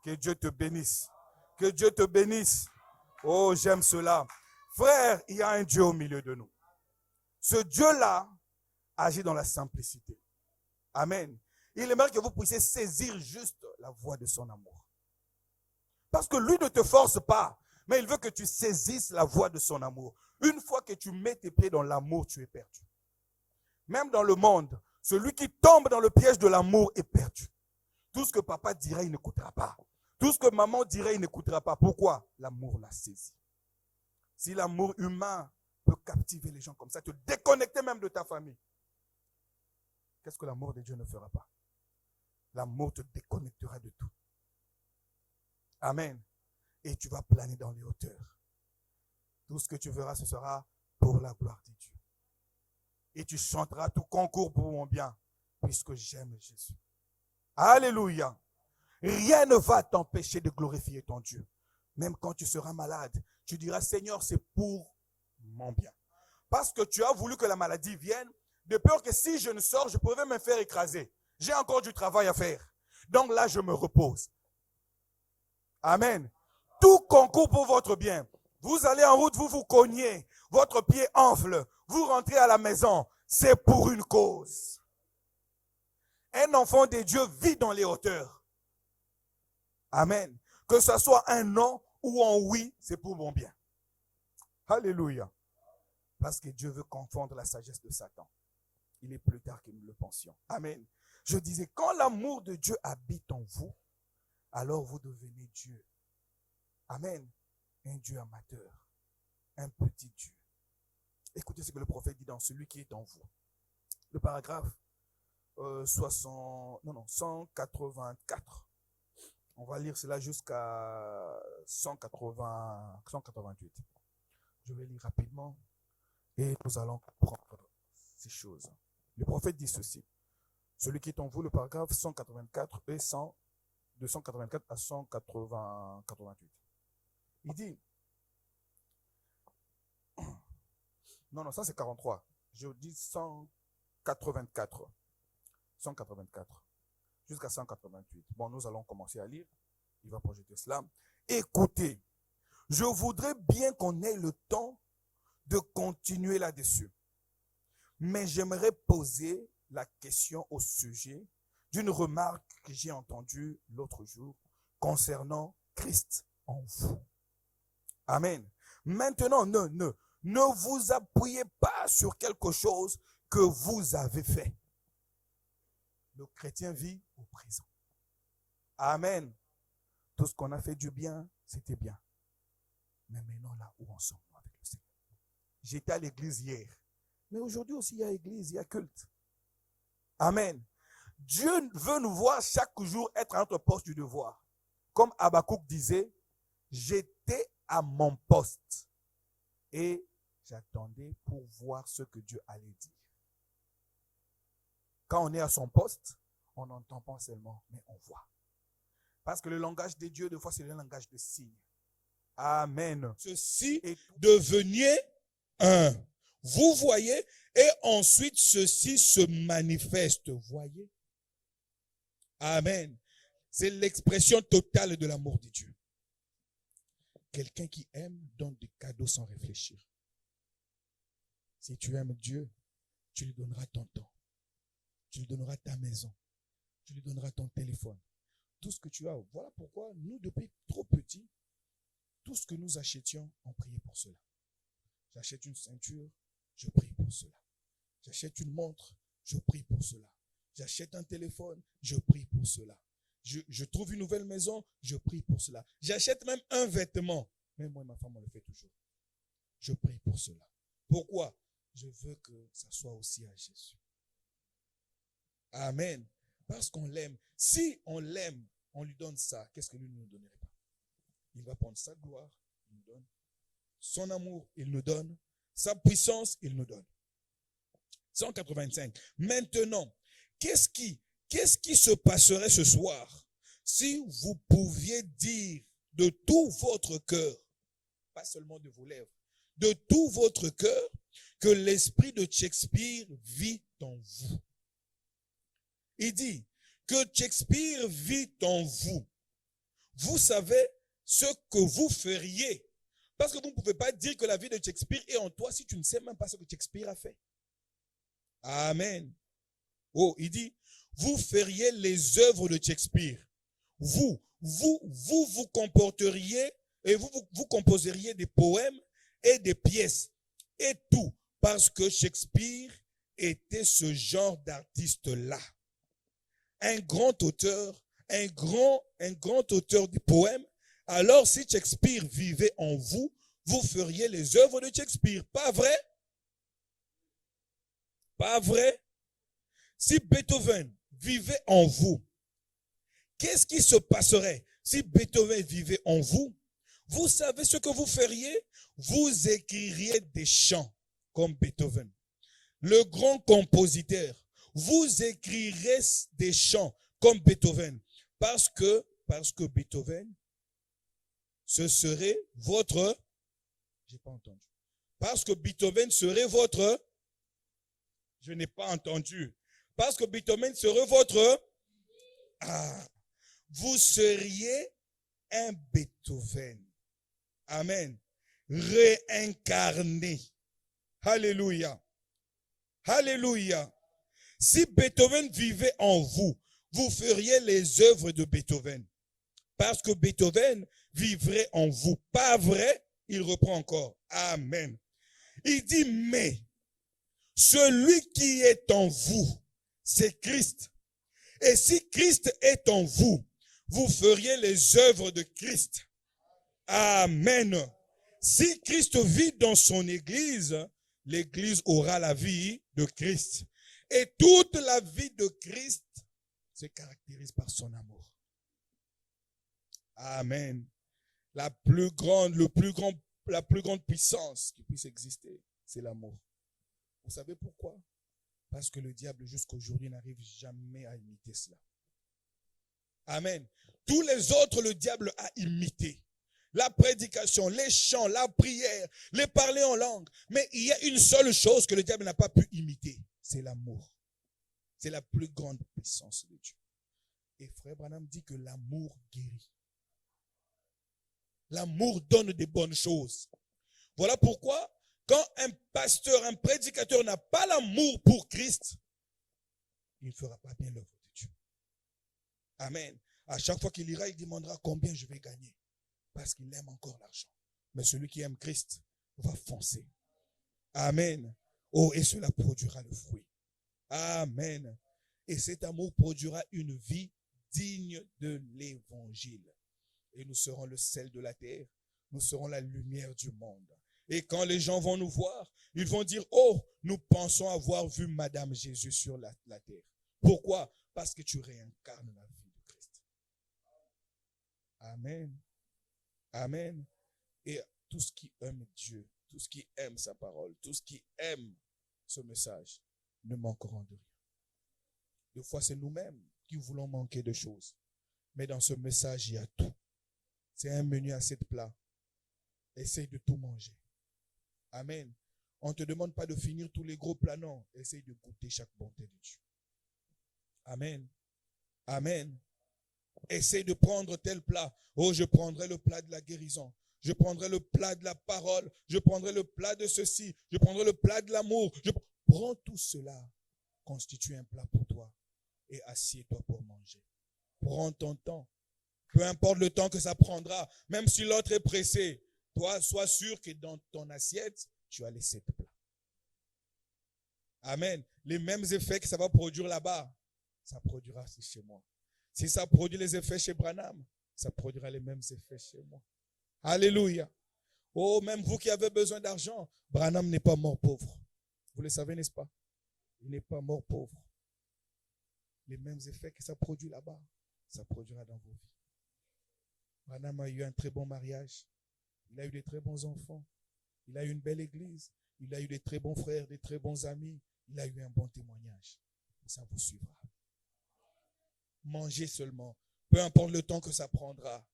Que Dieu te bénisse. Que Dieu te bénisse. Oh, j'aime cela. Frère, il y a un Dieu au milieu de nous. Ce Dieu-là agit dans la simplicité. Amen. Il aimerait que vous puissiez saisir juste la voie de son amour. Parce que lui ne te force pas, mais il veut que tu saisisses la voie de son amour. Une fois que tu mets tes pieds dans l'amour, tu es perdu. Même dans le monde, celui qui tombe dans le piège de l'amour est perdu. Tout ce que papa dirait, il n'écoutera pas. Tout ce que maman dirait, il n'écoutera pas. Pourquoi? L'amour l'a saisi. Si l'amour humain peut captiver les gens comme ça, te déconnecter même de ta famille, qu'est-ce que l'amour de Dieu ne fera pas? L'amour te déconnectera de tout. Amen. Et tu vas planer dans les hauteurs. Tout ce que tu verras, ce sera pour la gloire de Dieu. Et tu chanteras tout concours pour mon bien, puisque j'aime Jésus. Alléluia. Rien ne va t'empêcher de glorifier ton Dieu. Même quand tu seras malade, tu diras, Seigneur, c'est pour mon bien. Parce que tu as voulu que la maladie vienne, de peur que si je ne sors, je pourrais me faire écraser. J'ai encore du travail à faire. Donc là, je me repose. Amen. Tout concourt pour votre bien. Vous allez en route, vous vous cognez, votre pied enfle, vous rentrez à la maison. C'est pour une cause. Un enfant de Dieu vit dans les hauteurs. Amen. Que ce soit un non ou un oui, c'est pour mon bien. Alléluia. Parce que Dieu veut confondre la sagesse de Satan. Il est plus tard que nous le pensions. Amen. Je disais, quand l'amour de Dieu habite en vous, alors vous devenez Dieu. Amen. Un Dieu amateur. Un petit Dieu. Écoutez ce que le prophète dit dans celui qui est en vous. Le paragraphe 184. On va lire cela jusqu'à 188. Je vais lire rapidement et nous allons comprendre ces choses. Le prophète dit ceci. Celui qui est en vous, le paragraphe 184 et de 184 à 188. Il dit, non, ça c'est 43. Je dis 184. 184. Jusqu'à 188. Bon, nous allons commencer à lire. Il va projeter cela. Écoutez, je voudrais bien qu'on ait le temps de continuer là-dessus. Mais j'aimerais poser la question au sujet d'une remarque que j'ai entendue l'autre jour concernant Christ en vous. Amen. Maintenant, ne vous appuyez pas sur quelque chose que vous avez fait. Le chrétien vit au présent. Amen. Tout ce qu'on a fait du bien, c'était bien. Mais maintenant, là où on sommes avec le Seigneur. J'étais à l'église hier. Mais aujourd'hui aussi, il y a église, il y a culte. Amen. Dieu veut nous voir chaque jour être à notre poste du devoir. Comme Habakkuk disait, j'étais à mon poste et j'attendais pour voir ce que Dieu allait dire. Quand on est à son poste, on n'entend pas seulement, mais on voit. Parce que le langage de Dieu, des fois, c'est le langage de signes. Amen. Ceci est deveniez un. Vous voyez, et ensuite ceci se manifeste. Voyez. Amen. C'est l'expression totale de l'amour de Dieu. Quelqu'un qui aime donne des cadeaux sans réfléchir. Si tu aimes Dieu, tu lui donneras ton temps. Tu lui donneras ta maison. Tu lui donneras ton téléphone. Tout ce que tu as. Voilà pourquoi nous, depuis trop petits, tout ce que nous achetions, on priait pour cela. J'achète une ceinture, je prie pour cela. J'achète une montre, je prie pour cela. J'achète un téléphone, je prie pour cela. Je trouve une nouvelle maison, je prie pour cela. J'achète même un vêtement. Même moi et ma femme, on le fait toujours. Je prie pour cela. Pourquoi? Je veux que ça soit aussi à Jésus. Amen. Parce qu'on l'aime. Si on l'aime, on lui donne ça. Qu'est-ce que lui ne nous donnerait pas? Il va prendre sa gloire, il nous donne. Son amour, il nous donne. Sa puissance, il nous donne. 185. Maintenant, qu'est-ce qui se passerait ce soir si vous pouviez dire de tout votre cœur, pas seulement de vos lèvres, de tout votre cœur, que l'esprit de Shakespeare vit en vous. Il dit que Shakespeare vit en vous. Vous savez ce que vous feriez. Parce que vous ne pouvez pas dire que la vie de Shakespeare est en toi si tu ne sais même pas ce que Shakespeare a fait. Amen. Oh, il dit, vous feriez les œuvres de Shakespeare. Vous comporteriez et vous composeriez des poèmes et des pièces et tout parce que Shakespeare était ce genre d'artiste-là. Un grand auteur, un grand auteur de poèmes. Alors si Shakespeare vivait en vous, vous feriez les œuvres de Shakespeare. Pas vrai? Pas vrai? Si Beethoven vivait en vous, qu'est-ce qui se passerait si Beethoven vivait en vous? Vous savez ce que vous feriez? Vous écririez des chants comme Beethoven. Le grand compositeur, vous écrirez des chants comme Beethoven. Parce que Beethoven, ce serait votre... J'ai pas entendu. Parce que Beethoven serait votre... Je n'ai pas entendu. Parce que Beethoven serait votre... Ah, vous seriez un Beethoven. Amen. Réincarné. Alléluia. Alléluia. Si Beethoven vivait en vous, vous feriez les œuvres de Beethoven. Parce que Beethoven vivrait en vous. Pas vrai? Il reprend encore. Amen. Il dit, mais celui qui est en vous, c'est Christ. Et si Christ est en vous, vous feriez les œuvres de Christ. Amen. Si Christ vit dans son église, l'église aura la vie de Christ. Et toute la vie de Christ se caractérise par son amour. Amen. La plus grande puissance qui puisse exister, c'est l'amour. Vous savez pourquoi? Parce que le diable jusqu'à aujourd'hui n'arrive jamais à imiter cela. Amen. Tous les autres, le diable a imité. La prédication, les chants, la prière, les parler en langue. Mais il y a une seule chose que le diable n'a pas pu imiter. C'est l'amour. C'est la plus grande puissance de Dieu. Et frère Branham dit que l'amour guérit. L'amour donne des bonnes choses. Voilà pourquoi, quand un pasteur, un prédicateur n'a pas l'amour pour Christ, il ne fera pas bien l'œuvre de Dieu. Amen. À chaque fois qu'il ira, il demandera combien je vais gagner. Parce qu'il aime encore l'argent. Mais celui qui aime Christ va foncer. Amen. Oh, et cela produira le fruit. Amen. Et cet amour produira une vie digne de l'évangile. Et nous serons le sel de la terre. Nous serons la lumière du monde. Et quand les gens vont nous voir, ils vont dire, oh, nous pensons avoir vu Madame Jésus sur la terre. Pourquoi? Parce que tu réincarnes la vie de Christ. Amen. Amen. Et tout ce qui aime Dieu, tout ce qui aime sa parole, tout ce qui aime ce message, ne manqueront de rien. Des fois, c'est nous-mêmes qui voulons manquer de choses. Mais dans ce message, il y a tout. C'est un menu à 7 plats. Essaye de tout manger. Amen. On ne te demande pas de finir tous les gros plats, non. Essaye de goûter chaque bonté de Dieu. Amen. Amen. Essaye de prendre tel plat. Oh, je prendrai le plat de la guérison. Je prendrai le plat de la parole. Je prendrai le plat de ceci. Je prendrai le plat de l'amour. Prends tout cela. Constitue un plat pour toi. Et assieds-toi pour manger. Prends ton temps. Peu importe le temps que ça prendra. Même si l'autre est pressé. Toi, sois sûr que dans ton assiette, tu as les 7 plats. Amen. Les mêmes effets que ça va produire là-bas, ça produira aussi chez moi. Si ça produit les effets chez Branham, ça produira les mêmes effets chez moi. Alléluia. Oh, même vous qui avez besoin d'argent, Branham n'est pas mort pauvre. Vous le savez, n'est-ce pas? Il n'est pas mort pauvre. Les mêmes effets que ça produit là-bas, ça produira dans vos vies. Branham a eu un très bon mariage. Il a eu des très bons enfants. Il a eu une belle église. Il a eu des très bons frères, des très bons amis. Il a eu un bon témoignage. Ça vous suivra. Mangez seulement. Peu importe le temps que ça prendra.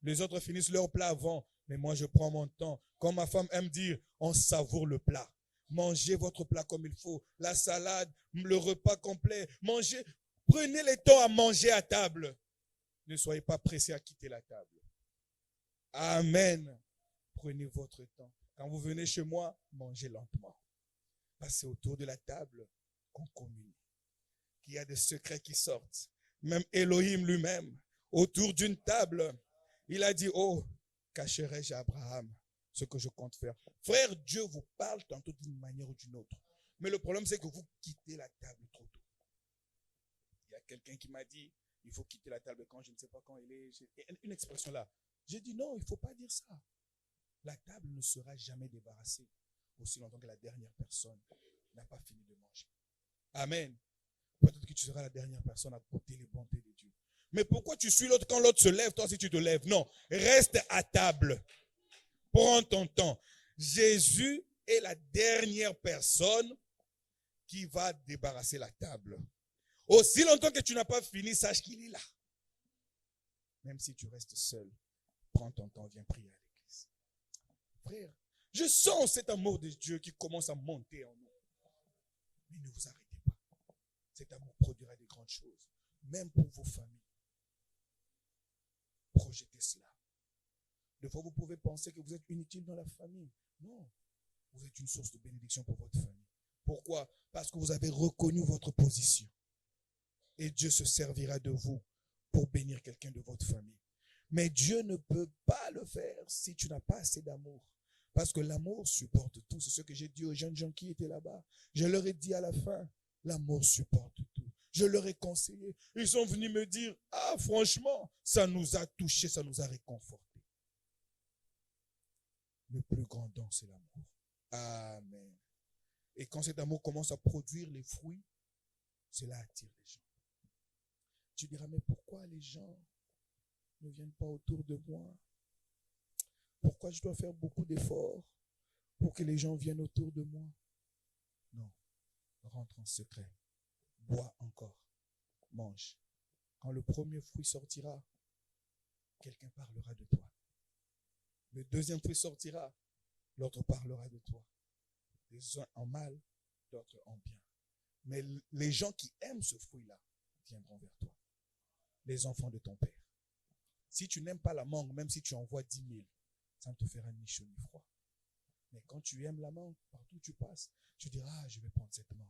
Les autres finissent leur plat avant, mais moi je prends mon temps. Comme ma femme aime dire, on savoure le plat. Mangez votre plat comme il faut. La salade, le repas complet. Mangez, prenez le temps à manger à table. Ne soyez pas pressés à quitter la table. Amen. Prenez votre temps. Quand vous venez chez moi, mangez lentement. Passez autour de la table, qu'on communie. Qu'il y a des secrets qui sortent. Même Elohim lui-même, autour d'une table, il a dit, oh, cacherai-je à Abraham ce que je compte faire. Frère, Dieu vous parle tantôt d'une manière ou d'une autre. Mais le problème, c'est que vous quittez la table trop tôt. Il y a quelqu'un qui m'a dit, il faut quitter la table quand je ne sais pas quand il est. Une expression là. J'ai dit non, il ne faut pas dire ça. La table ne sera jamais débarrassée aussi longtemps que la dernière personne n'a pas fini de manger. Amen. Peut-être que tu seras la dernière personne à goûter les bontés de Dieu. Mais pourquoi tu suis l'autre quand l'autre se lève, toi aussi tu te lèves? Non, reste à table. Prends ton temps. Jésus est la dernière personne qui va débarrasser la table. Aussi longtemps que tu n'as pas fini, sache qu'il est là. Même si tu restes seul, prends ton temps, viens prier à l'église. Frère, je sens cet amour de Dieu qui commence à monter en nous. Mais ne vous arrêtez pas. Cet amour produira de grandes choses, même pour vos familles. Projetez cela. Des fois, vous pouvez penser que vous êtes inutile dans la famille. Non, vous êtes une source de bénédiction pour votre famille. Pourquoi? Parce que vous avez reconnu votre position. Et Dieu se servira de vous pour bénir quelqu'un de votre famille. Mais Dieu ne peut pas le faire si tu n'as pas assez d'amour. Parce que l'amour supporte tout. C'est ce que j'ai dit aux jeunes gens qui étaient là-bas. Je leur ai dit à la fin, l'amour supporte tout. Je leur ai conseillé. Ils sont venus me dire, ah franchement, ça nous a touchés, ça nous a réconfortés. Le plus grand don, c'est l'amour. Amen. Et quand cet amour commence à produire les fruits, cela attire les gens. Tu diras, mais pourquoi les gens ne viennent pas autour de moi? Pourquoi je dois faire beaucoup d'efforts pour que les gens viennent autour de moi? Non, rentre en secret, bois encore, mange. Quand le premier fruit sortira, quelqu'un parlera de toi. Le deuxième fruit sortira, l'autre parlera de toi. Les uns en mal, d'autres en bien. Mais les gens qui aiment ce fruit-là viendront vers toi. Les enfants de ton Père. Si tu n'aimes pas la mangue, même si tu envoies 10 000, ça ne te fera ni chaud ni froid. Mais quand tu aimes la mangue, partout où tu passes, tu diras, ah, je vais prendre cette mangue.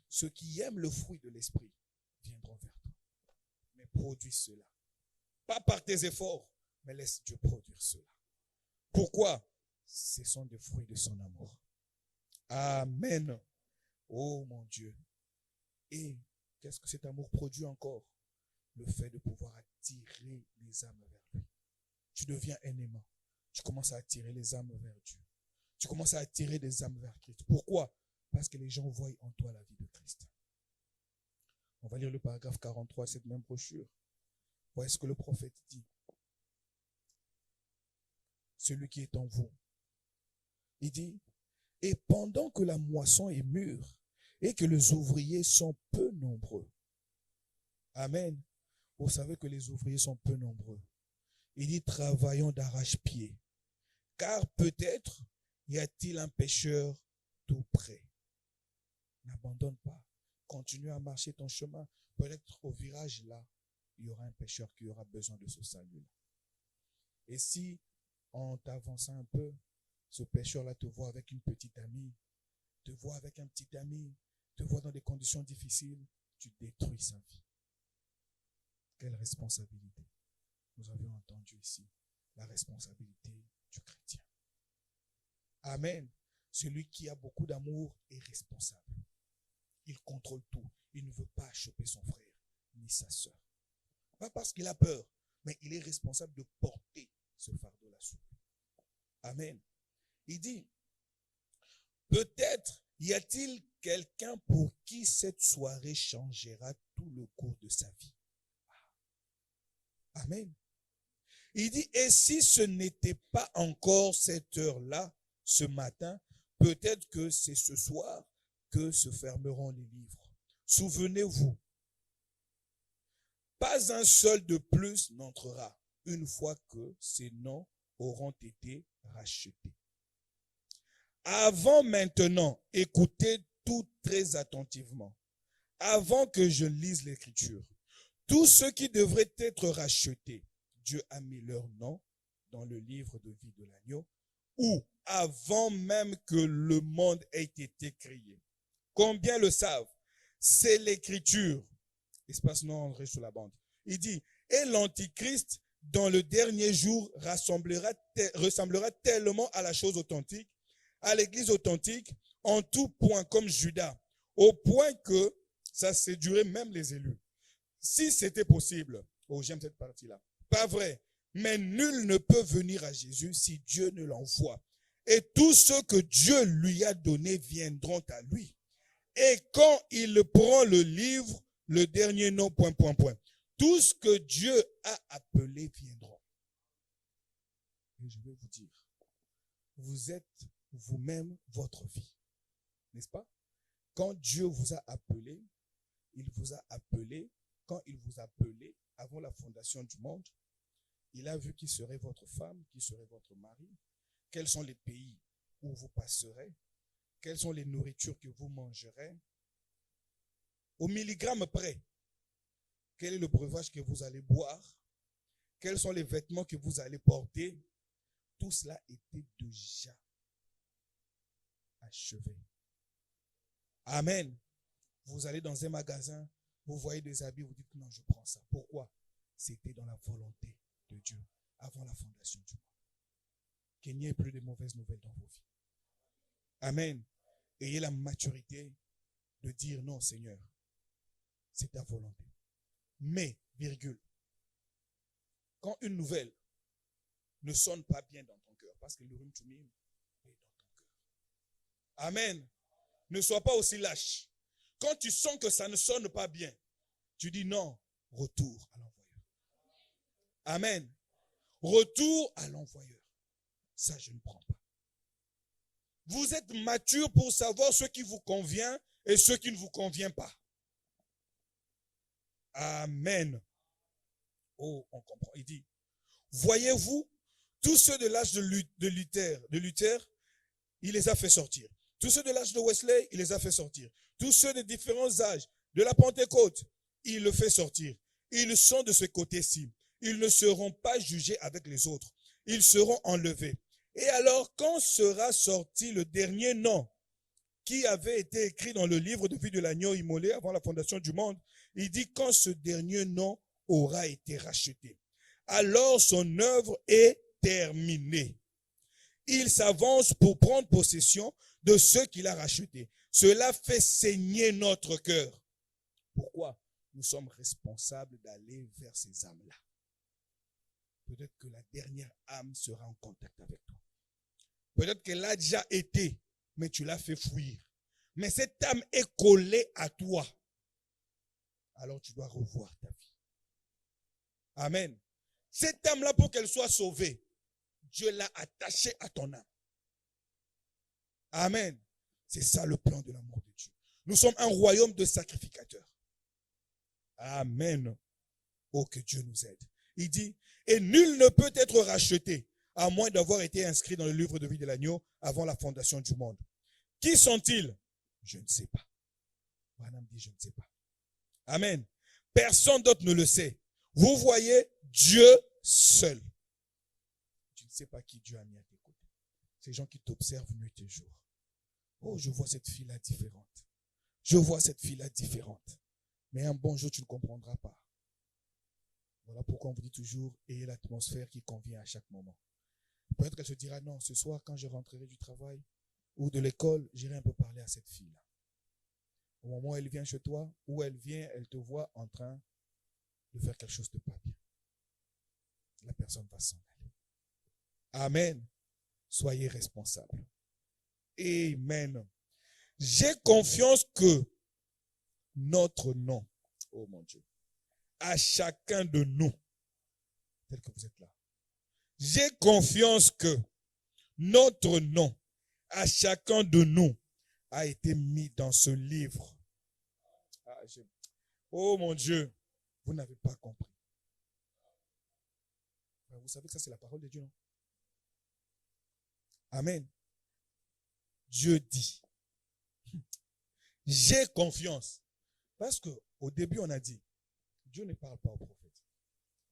Ceux qui aiment le fruit de l'esprit viendront vers toi. Mais produis cela. Pas par tes efforts, mais laisse Dieu produire cela. Pourquoi? Ce sont des fruits de son amour. Amen. Oh mon Dieu. Et qu'est-ce que cet amour produit encore? Le fait de pouvoir attirer les âmes vers lui. Tu deviens un aimant. Tu commences à attirer les âmes vers Dieu. Tu commences à attirer des âmes vers Christ. Pourquoi? Parce que les gens voient en toi la vie de Christ. On va lire le paragraphe 43 de cette même brochure. Voyez ce que le prophète dit. Celui qui est en vous. Il dit, et pendant que la moisson est mûre et que les ouvriers sont peu nombreux. Amen. Vous savez que les ouvriers sont peu nombreux. Il dit, travaillons d'arrache-pied. Car peut-être y a-t-il un pécheur tout près. N'abandonne pas. Continue à marcher ton chemin. Peut-être au virage là, il y aura un pécheur qui aura besoin de ce salut. Et si, en t'avançant un peu, ce pécheur-là te voit avec une petite amie, te voit avec un petit ami, te voit dans des conditions difficiles, tu détruis sa vie. Quelle responsabilité? Nous avions entendu ici la responsabilité du chrétien. Amen. Celui qui a beaucoup d'amour est responsable. Il contrôle tout. Il ne veut pas choper son frère ni sa sœur. Pas parce qu'il a peur, mais il est responsable de porter ce fardeau-là sur lui. Amen. Il dit, peut-être y a-t-il quelqu'un pour qui cette soirée changera tout le cours de sa vie. Amen. Il dit, et si ce n'était pas encore cette heure-là, ce matin, peut-être que c'est ce soir que se fermeront les livres. Souvenez-vous, pas un seul de plus n'entrera, une fois que ces noms auront été rachetés. Avant maintenant, écoutez tout très attentivement. Avant que je lise l'Écriture, tous ceux qui devraient être rachetés, Dieu a mis leur nom dans le livre de vie de l'agneau, ou avant même que le monde ait été créé. Combien le savent? C'est l'Écriture. Espace non, on reste sur la bande. Il dit, et l'Antichrist, dans le dernier jour, ressemblera tellement à la chose authentique, à l'Église authentique, en tout point comme Judas, au point que ça séduirait même les élus. Si c'était possible, oh j'aime cette partie-là, pas vrai, mais nul ne peut venir à Jésus si Dieu ne l'envoie. Et tous ceux que Dieu lui a donnés viendront à lui. Et quand il prend le livre, le dernier nom, ... Tout ce que Dieu a appelé viendront. Et je vais vous dire, vous êtes vous-même votre vie, n'est-ce pas? Quand Dieu vous a appelé, il vous a appelé, quand il vous a appelé avant la fondation du monde, il a vu qui serait votre femme, qui serait votre mari, quels sont les pays où vous passerez, quelles sont les nourritures que vous mangerez, au milligramme près. Quel est le breuvage que vous allez boire? Quels sont les vêtements que vous allez porter? Tout cela était déjà achevé. Amen. Vous allez dans un magasin, vous voyez des habits, vous dites non, je prends ça. Pourquoi? C'était dans la volonté de Dieu avant la fondation du monde. Qu'il n'y ait plus de mauvaises nouvelles dans vos vies. Amen. Ayez la maturité de dire non, Seigneur, c'est ta volonté. Mais, virgule, quand une nouvelle ne sonne pas bien dans ton cœur, parce que l'Urim Tumim est dans ton cœur. Amen. Ne sois pas aussi lâche. Quand tu sens que ça ne sonne pas bien, tu dis non, retour à l'envoyeur. Amen. Retour à l'envoyeur. Ça, je ne prends pas. Vous êtes mature pour savoir ce qui vous convient et ce qui ne vous convient pas. Amen. Oh, on comprend. Il dit, voyez-vous, tous ceux de l'âge de Luther, il les a fait sortir. Tous ceux de l'âge de Wesley, il les a fait sortir. Tous ceux de différents âges, de la Pentecôte, il le fait sortir. Ils sont de ce côté-ci. Ils ne seront pas jugés avec les autres. Ils seront enlevés. Et alors, quand sera sorti le dernier nom qui avait été écrit dans le livre de vie de l'agneau immolé avant la fondation du monde, il dit quand ce dernier nom aura été racheté, alors son œuvre est terminée. Il s'avance pour prendre possession de ce qu'il a racheté. Cela fait saigner notre cœur. Pourquoi? Nous sommes responsables d'aller vers ces âmes-là. Peut-être que la dernière âme sera en contact avec toi. Peut-être qu'elle a déjà été, mais tu l'as fait fuir. Mais cette âme est collée à toi. Alors tu dois revoir ta vie. Amen. Cette âme-là, pour qu'elle soit sauvée, Dieu l'a attachée à ton âme. Amen. C'est ça le plan de l'amour de Dieu. Nous sommes un royaume de sacrificateurs. Amen. Oh, que Dieu nous aide. Il dit, et nul ne peut être racheté à moins d'avoir été inscrit dans le livre de vie de l'agneau avant la fondation du monde. Qui sont-ils? Je ne sais pas. Branham dit, je ne sais pas. Amen. Personne d'autre ne le sait. Vous voyez, Dieu seul. Tu ne sais pas qui Dieu a mis à tes côtés. Ces gens qui t'observent nuit et jour. Oh, je vois cette fille-là différente. Je vois cette fille-là différente. Mais un bon jour, tu ne comprendras pas. Voilà pourquoi on vous dit toujours, ayez l'atmosphère qui convient à chaque moment. Peut-être qu'elle se dira, non, ce soir, quand je rentrerai du travail ou de l'école, j'irai un peu parler à cette fille-là. Au moment où elle vient chez toi, où elle vient, elle te voit en train de faire quelque chose de pas bien. La personne va s'en aller. Amen. Soyez responsables. Amen. J'ai confiance que notre nom, oh mon Dieu, à chacun de nous, tel que vous êtes là, j'ai confiance que notre nom, à chacun de nous, a été mis dans ce livre. Oh mon Dieu, vous n'avez pas compris. Vous savez que ça, c'est la parole de Dieu, non? Amen. Dieu dit, j'ai confiance. Parce qu'au début, on a dit, Dieu ne parle pas au prophète.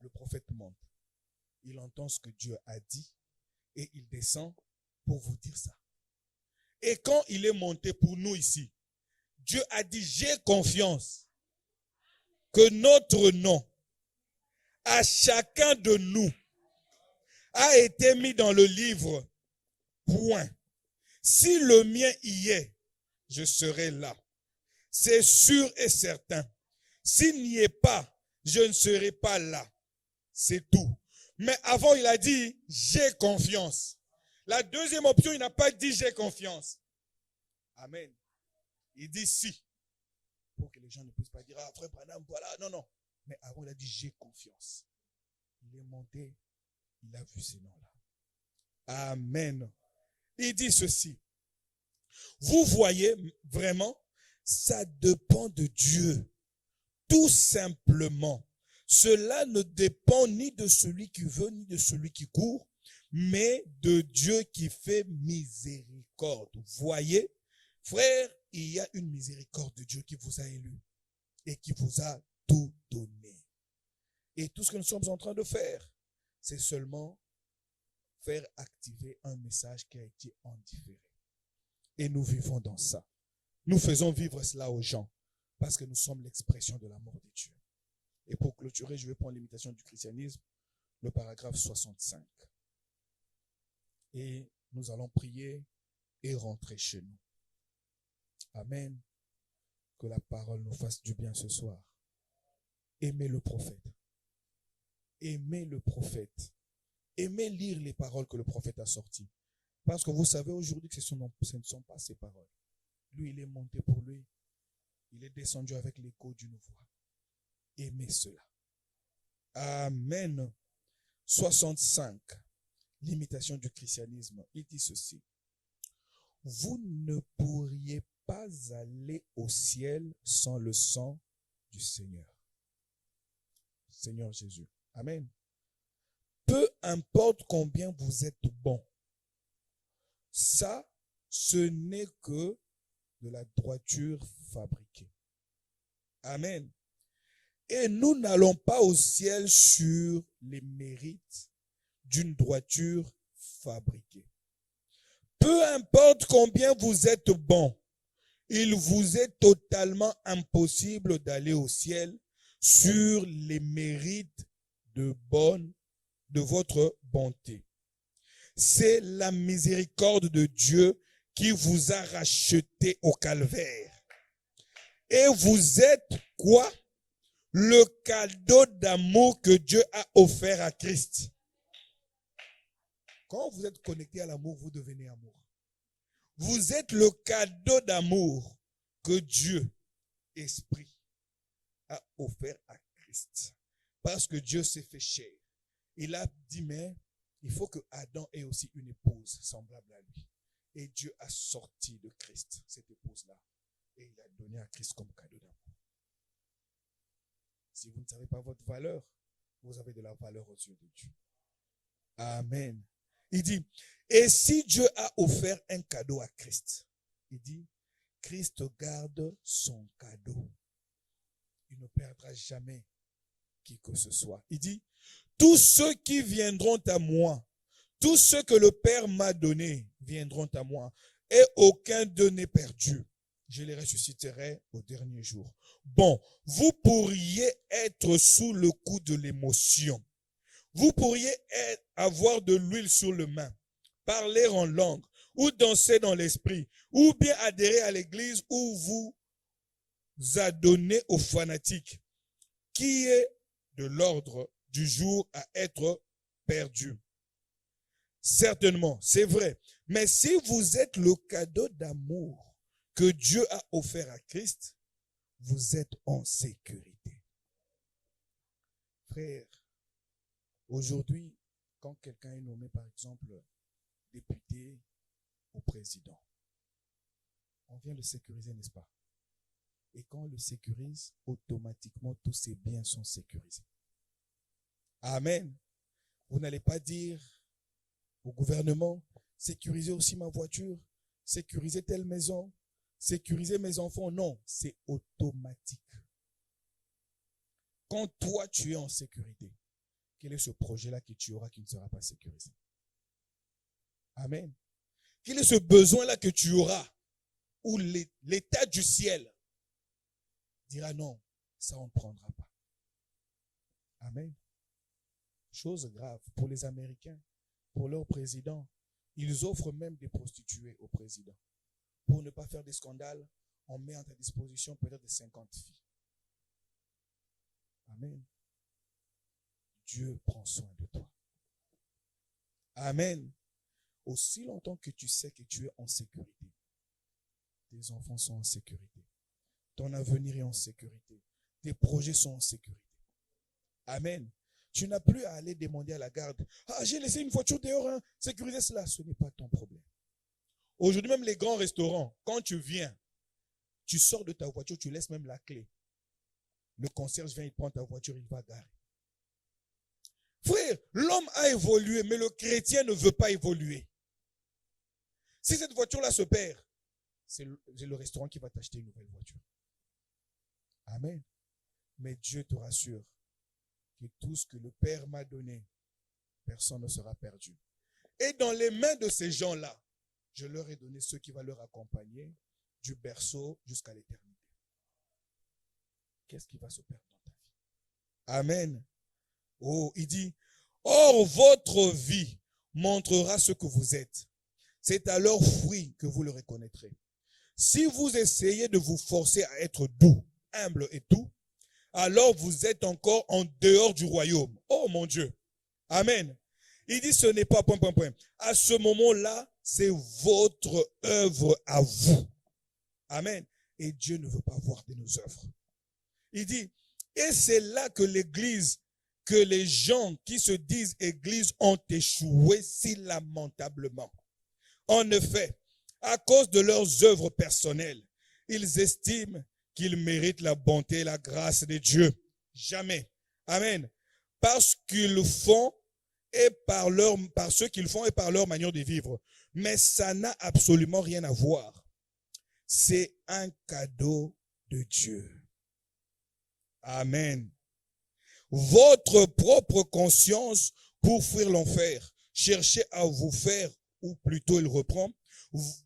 Le prophète monte. Il entend ce que Dieu a dit et il descend pour vous dire ça. Et quand il est monté pour nous ici, Dieu a dit, j'ai confiance que notre nom, à chacun de nous, a été mis dans le livre. Point. Si le mien y est, je serai là. C'est sûr et certain. S'il n'y est pas, je ne serai pas là. C'est tout. Mais avant, il a dit, j'ai confiance. La deuxième option, il n'a pas dit, j'ai confiance. Amen. Il dit si. Pour que les gens ne puissent pas dire, ah, frère Branham, voilà. Non, non. Mais avant, il a dit, j'ai confiance. Il est monté, il a vu ces noms-là. Amen. Il dit ceci. Vous voyez, vraiment, ça dépend de Dieu. Tout simplement. Cela ne dépend ni de celui qui veut, ni de celui qui court, mais de Dieu qui fait miséricorde. Voyez, frère, il y a une miséricorde de Dieu qui vous a élu et qui vous a tout donné. Et tout ce que nous sommes en train de faire, c'est seulement faire activer un message qui a été en différé. Et nous vivons dans ça. Nous faisons vivre cela aux gens parce que nous sommes l'expression de l'amour de Dieu. Et pour clôturer, je vais prendre l'imitation du christianisme, le paragraphe 65. Et nous allons prier et rentrer chez nous. Amen. Que la parole nous fasse du bien ce soir. Aimez le prophète. Aimez le prophète. Aimez lire les paroles que le prophète a sorties. Parce que vous savez aujourd'hui que ce ne sont pas ses paroles. Lui, il est monté pour lui. Il est descendu avec l'écho d'une voix. Aimez cela. Amen. 65. L'imitation du christianisme. Il dit ceci. Vous ne pourriez pas aller au ciel sans le sang du Seigneur. Seigneur Jésus. Amen. Peu importe combien vous êtes bon. Ça, ce n'est que de la droiture fabriquée. Amen. Et nous n'allons pas au ciel sur les mérites d'une droiture fabriquée. Peu importe combien vous êtes bon, il vous est totalement impossible d'aller au ciel sur les mérites de votre bonté. C'est la miséricorde de Dieu qui vous a racheté au calvaire. Et vous êtes quoi? Le cadeau d'amour que Dieu a offert à Christ. Quand vous êtes connecté à l'amour, vous devenez amour. Vous êtes le cadeau d'amour que Dieu, Esprit, a offert à Christ. Parce que Dieu s'est fait chair. Il a dit, mais il faut que Adam ait aussi une épouse semblable à lui. Et Dieu a sorti de Christ cette épouse-là. Et il a donné à Christ comme cadeau d'amour. Si vous ne savez pas votre valeur, vous avez de la valeur aux yeux de Dieu. Amen. Il dit, et si Dieu a offert un cadeau à Christ, il dit, Christ garde son cadeau. Il ne perdra jamais qui que ce soit. Il dit, tous ceux qui viendront à moi, tous ceux que le Père m'a donné viendront à moi, et aucun d'eux n'est perdu. Je les ressusciterai au dernier jour. Bon, vous pourriez être sous le coup de l'émotion. Vous pourriez avoir de l'huile sur le main, parler en langue, ou danser dans l'esprit, ou bien adhérer à l'église, ou vous adonner aux fanatiques, qui est de l'ordre du jour à être perdu. Certainement, c'est vrai. Mais si vous êtes le cadeau d'amour que Dieu a offert à Christ, vous êtes en sécurité. Frère, aujourd'hui, quand quelqu'un est nommé, par exemple, député ou président, on vient le sécuriser, n'est-ce pas? Et quand on le sécurise, automatiquement, tous ses biens sont sécurisés. Amen. Vous n'allez pas dire au gouvernement, sécurisez aussi ma voiture, sécurisez telle maison, sécurisez mes enfants. Non, c'est automatique. Quand toi, tu es en sécurité, quel est ce projet-là que tu auras qui ne sera pas sécurisé? Amen. Quel est ce besoin-là que tu auras où l'état du ciel dira non, ça on ne prendra pas. Amen. Chose grave pour les Américains, pour leur président. Ils offrent même des prostituées au président. Pour ne pas faire des scandales, on met à ta disposition peut-être 50 filles. Amen. Dieu prend soin de toi. Amen. Aussi longtemps que tu sais que tu es en sécurité, tes enfants sont en sécurité, ton avenir est en sécurité, tes projets sont en sécurité. Amen. Tu n'as plus à aller demander à la garde, ah, j'ai laissé une voiture dehors, hein, sécurisez cela. Ce n'est pas ton problème. Aujourd'hui, même les grands restaurants, quand tu viens, tu sors de ta voiture, tu laisses même la clé. Le concierge vient, il prend ta voiture, il va garer. Frère, l'homme a évolué, mais le chrétien ne veut pas évoluer. Si cette voiture-là se perd, c'est le restaurant qui va t'acheter une nouvelle voiture. Amen. Mais Dieu te rassure que tout ce que le Père m'a donné, personne ne sera perdu. Et dans les mains de ces gens-là, je leur ai donné ceux qui vont leur accompagner du berceau jusqu'à l'éternité. Qu'est-ce qui va se perdre dans ta vie? Amen. Oh, il dit, or votre vie montrera ce que vous êtes. C'est à leurs fruits que vous le reconnaîtrez. Si vous essayez de vous forcer à être doux, humble et tout, alors vous êtes encore en dehors du royaume. Oh mon Dieu. Amen. Il dit ce n'est pas ... À ce moment-là, c'est votre œuvre à vous. Amen. Et Dieu ne veut pas voir de nos œuvres. Il dit, et c'est là que l'église, que les gens qui se disent église ont échoué si lamentablement. En effet, à cause de leurs œuvres personnelles, ils estiment qu'ils méritent la bonté et la grâce de Dieu. Jamais. Amen. Parce qu'ils font et par ce qu'ils font et par leur manière de vivre. Mais ça n'a absolument rien à voir. C'est un cadeau de Dieu. Amen. Votre propre conscience pour fuir l'enfer. Cherchez à vous faire, ou plutôt il reprend,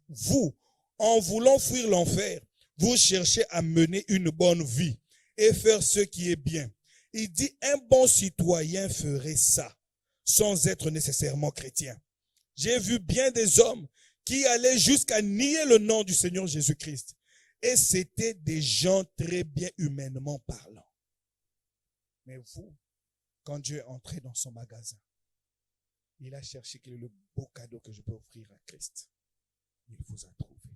vous, en voulant fuir l'enfer, vous cherchez à mener une bonne vie et faire ce qui est bien. Il dit, un bon citoyen ferait ça, sans être nécessairement chrétien. J'ai vu bien des hommes qui allaient jusqu'à nier le nom du Seigneur Jésus-Christ. Et c'était des gens très bien humainement parlant. Mais vous, quand Dieu est entré dans son magasin, il a cherché quel est le beau cadeau que je peux offrir à Christ. Il vous a trouvé.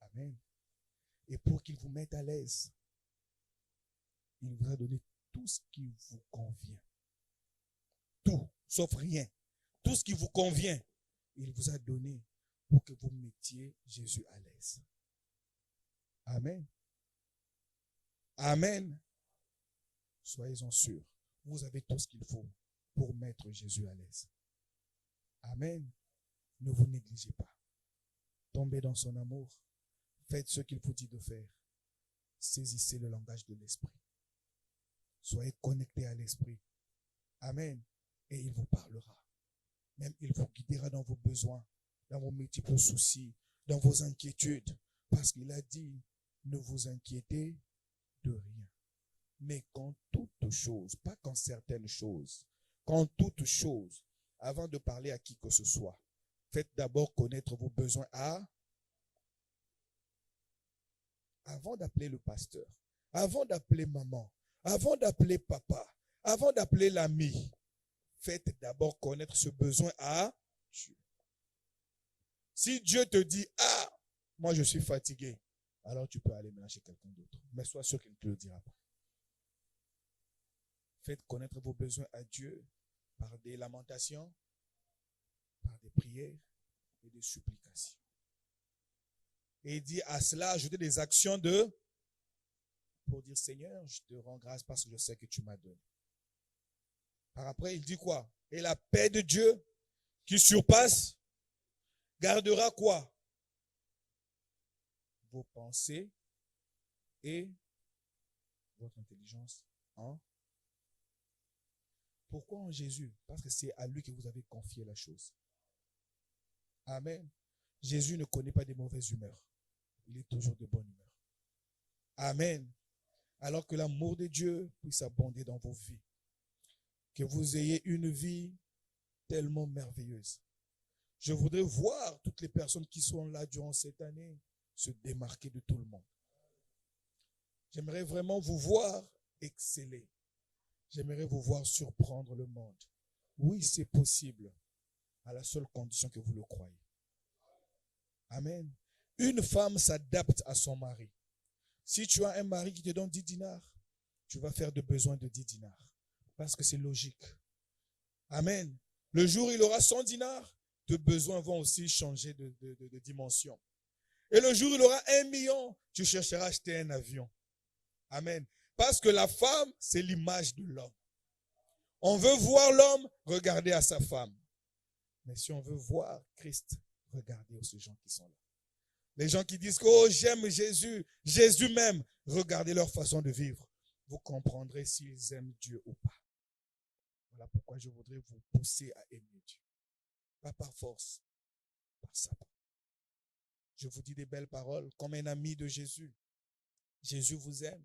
Amen. Et pour qu'il vous mette à l'aise, il vous a donné tout ce qui vous convient. Tout, sauf rien. Tout ce qui vous convient, il vous a donné pour que vous mettiez Jésus à l'aise. Amen. Amen. Soyez-en sûrs. Vous avez tout ce qu'il faut pour mettre Jésus à l'aise. Amen. Ne vous négligez pas. Tombez dans son amour. Faites ce qu'il vous dit de faire. Saisissez le langage de l'esprit. Soyez connectés à l'esprit. Amen. Et il vous parlera. Même il vous guidera dans vos besoins, dans vos multiples soucis, dans vos inquiétudes. Parce qu'il a dit, ne vous inquiétez de rien. Mais qu'en toutes choses, pas qu'en certaines choses, qu'en toutes choses, avant de parler à qui que ce soit, faites d'abord connaître vos besoins avant d'appeler le pasteur, avant d'appeler maman, avant d'appeler papa, avant d'appeler l'ami. Faites d'abord connaître ce besoin à Dieu. Si Dieu te dit, ah, moi je suis fatigué, alors tu peux aller maintenant chez quelqu'un d'autre. Mais sois sûr qu'il ne te le dira pas. Faites connaître vos besoins à Dieu par des lamentations, par des prières et des supplications. Et il dit à cela, ajoutez des actions pour dire, Seigneur, je te rends grâce parce que je sais que tu m'as donné. Par après, il dit quoi? Et la paix de Dieu qui surpasse gardera quoi? Vos pensées et votre intelligence. Pourquoi en Jésus? Parce que c'est à lui que vous avez confié la chose. Amen. Jésus ne connaît pas des mauvaises humeurs. Il est toujours de bonne humeur. Amen. Alors que l'amour de Dieu puisse abonder dans vos vies. Que vous ayez une vie tellement merveilleuse. Je voudrais voir toutes les personnes qui sont là durant cette année se démarquer de tout le monde. J'aimerais vraiment vous voir exceller. J'aimerais vous voir surprendre le monde. Oui, c'est possible, à la seule condition que vous le croyez. Amen. Une femme s'adapte à son mari. Si tu as un mari qui te donne 10 dinars, tu vas faire de besoin de 10 dinars. Parce que c'est logique. Amen. Le jour où il aura 100 dinars, tes besoins vont aussi changer de dimension. Et le jour où il aura 1 million, tu chercheras à acheter un avion. Amen. Parce que la femme, c'est l'image de l'homme. On veut voir l'homme, regarder à sa femme. Mais si on veut voir Christ, regardez aux gens qui sont là. Les gens qui disent que oh, j'aime Jésus, Jésus m'aime, regardez leur façon de vivre. Vous comprendrez s'ils aiment Dieu ou pas. Voilà pourquoi je voudrais vous pousser à aimer Dieu. Pas par force, par sa part. Je vous dis des belles paroles comme un ami de Jésus. Jésus vous aime.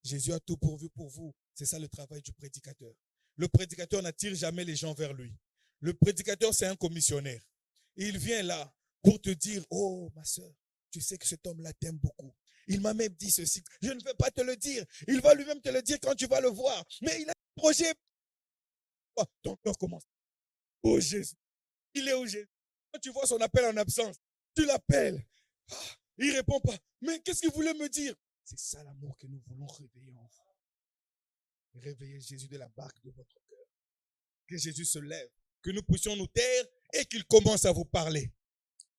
Jésus a tout pourvu pour vous. C'est ça le travail du prédicateur. Le prédicateur n'attire jamais les gens vers lui. Le prédicateur, c'est un commissionnaire. Et il vient là pour te dire, oh ma soeur, tu sais que cet homme-là t'aime beaucoup. Il m'a même dit ceci. Je ne vais pas te le dire. Il va lui-même te le dire quand tu vas le voir. Mais il a un projet. Ton cœur commence. Oh Jésus. Il est où Jésus? Quand tu vois son appel en absence, tu l'appelles. Il ne répond pas. Mais qu'est-ce qu'il voulait me dire? C'est ça l'amour que nous voulons réveiller en vous. Réveillez Jésus de la barque de votre cœur. Que Jésus se lève. Que nous puissions nous taire et qu'il commence à vous parler.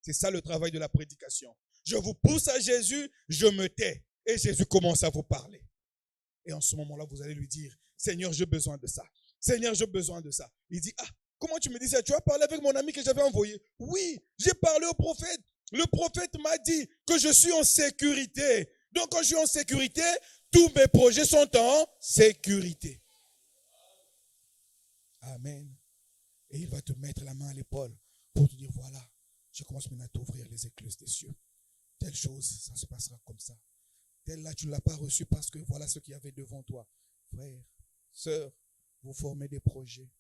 C'est ça le travail de la prédication. Je vous pousse à Jésus, je me tais. Et Jésus commence à vous parler. Et en ce moment-là, vous allez lui dire, Seigneur, j'ai besoin de ça. Seigneur, j'ai besoin de ça. Il dit, comment tu me dis ça? Tu as parlé avec mon ami que j'avais envoyé? Oui, j'ai parlé au prophète. Le prophète m'a dit que je suis en sécurité. Donc quand je suis en sécurité, tous mes projets sont en sécurité. Amen. Et il va te mettre la main à l'épaule pour te dire, voilà, je commence maintenant à t'ouvrir les écluses des cieux. Telle chose, ça se passera comme ça. Telle là, tu ne l'as pas reçu parce que voilà ce qu'il y avait devant toi. Frère, sœur, vous formez des projets.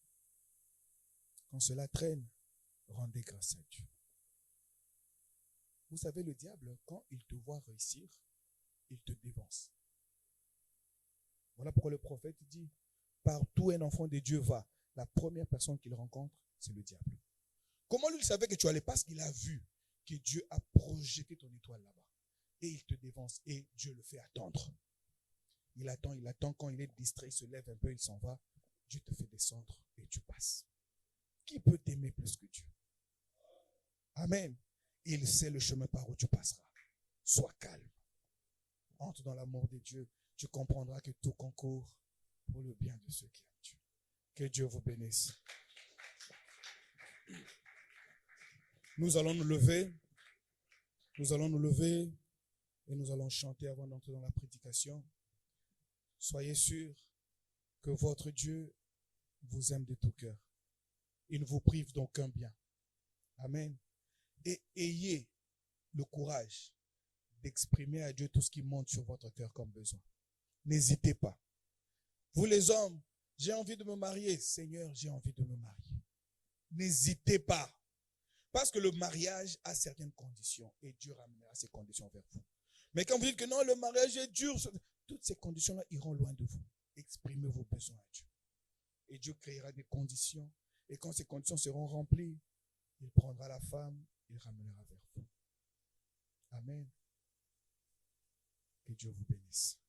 Quand cela traîne, rendez grâce à Dieu. Vous savez, le diable, quand il te voit réussir, il te dévance. Voilà pourquoi le prophète dit, partout un enfant de Dieu va, la première personne qu'il rencontre, c'est le diable. Comment lui il savait que tu allais? Parce qu'il a vu que Dieu a projeté ton étoile là-bas. Et il te dévance et Dieu le fait attendre. Il attend, quand il est distrait, il se lève un peu, il s'en va. Dieu te fait descendre et tu passes. Qui peut t'aimer plus que Dieu? Amen. Il sait le chemin par où tu passeras. Sois calme. Entre dans l'amour de Dieu. Tu comprendras que tout concourt pour le bien de ceux qui aiment Dieu. Que Dieu vous bénisse. Nous allons nous lever. Nous allons nous lever et nous allons chanter avant d'entrer dans la prédication. Soyez sûrs que votre Dieu vous aime de tout cœur. Il ne vous prive d'aucun bien. Amen. Et ayez le courage d'exprimer à Dieu tout ce qui monte sur votre cœur comme besoin. N'hésitez pas. Vous les hommes, j'ai envie de me marier. Seigneur, j'ai envie de me marier. N'hésitez pas. Parce que le mariage a certaines conditions et Dieu ramènera ces conditions vers vous. Mais quand vous dites que non, le mariage est dur, toutes ces conditions-là iront loin de vous. Exprimez vos besoins à Dieu. Et Dieu créera des conditions. Et quand ces conditions seront remplies, il prendra la femme et ramènera vers vous. Amen. Que Dieu vous bénisse.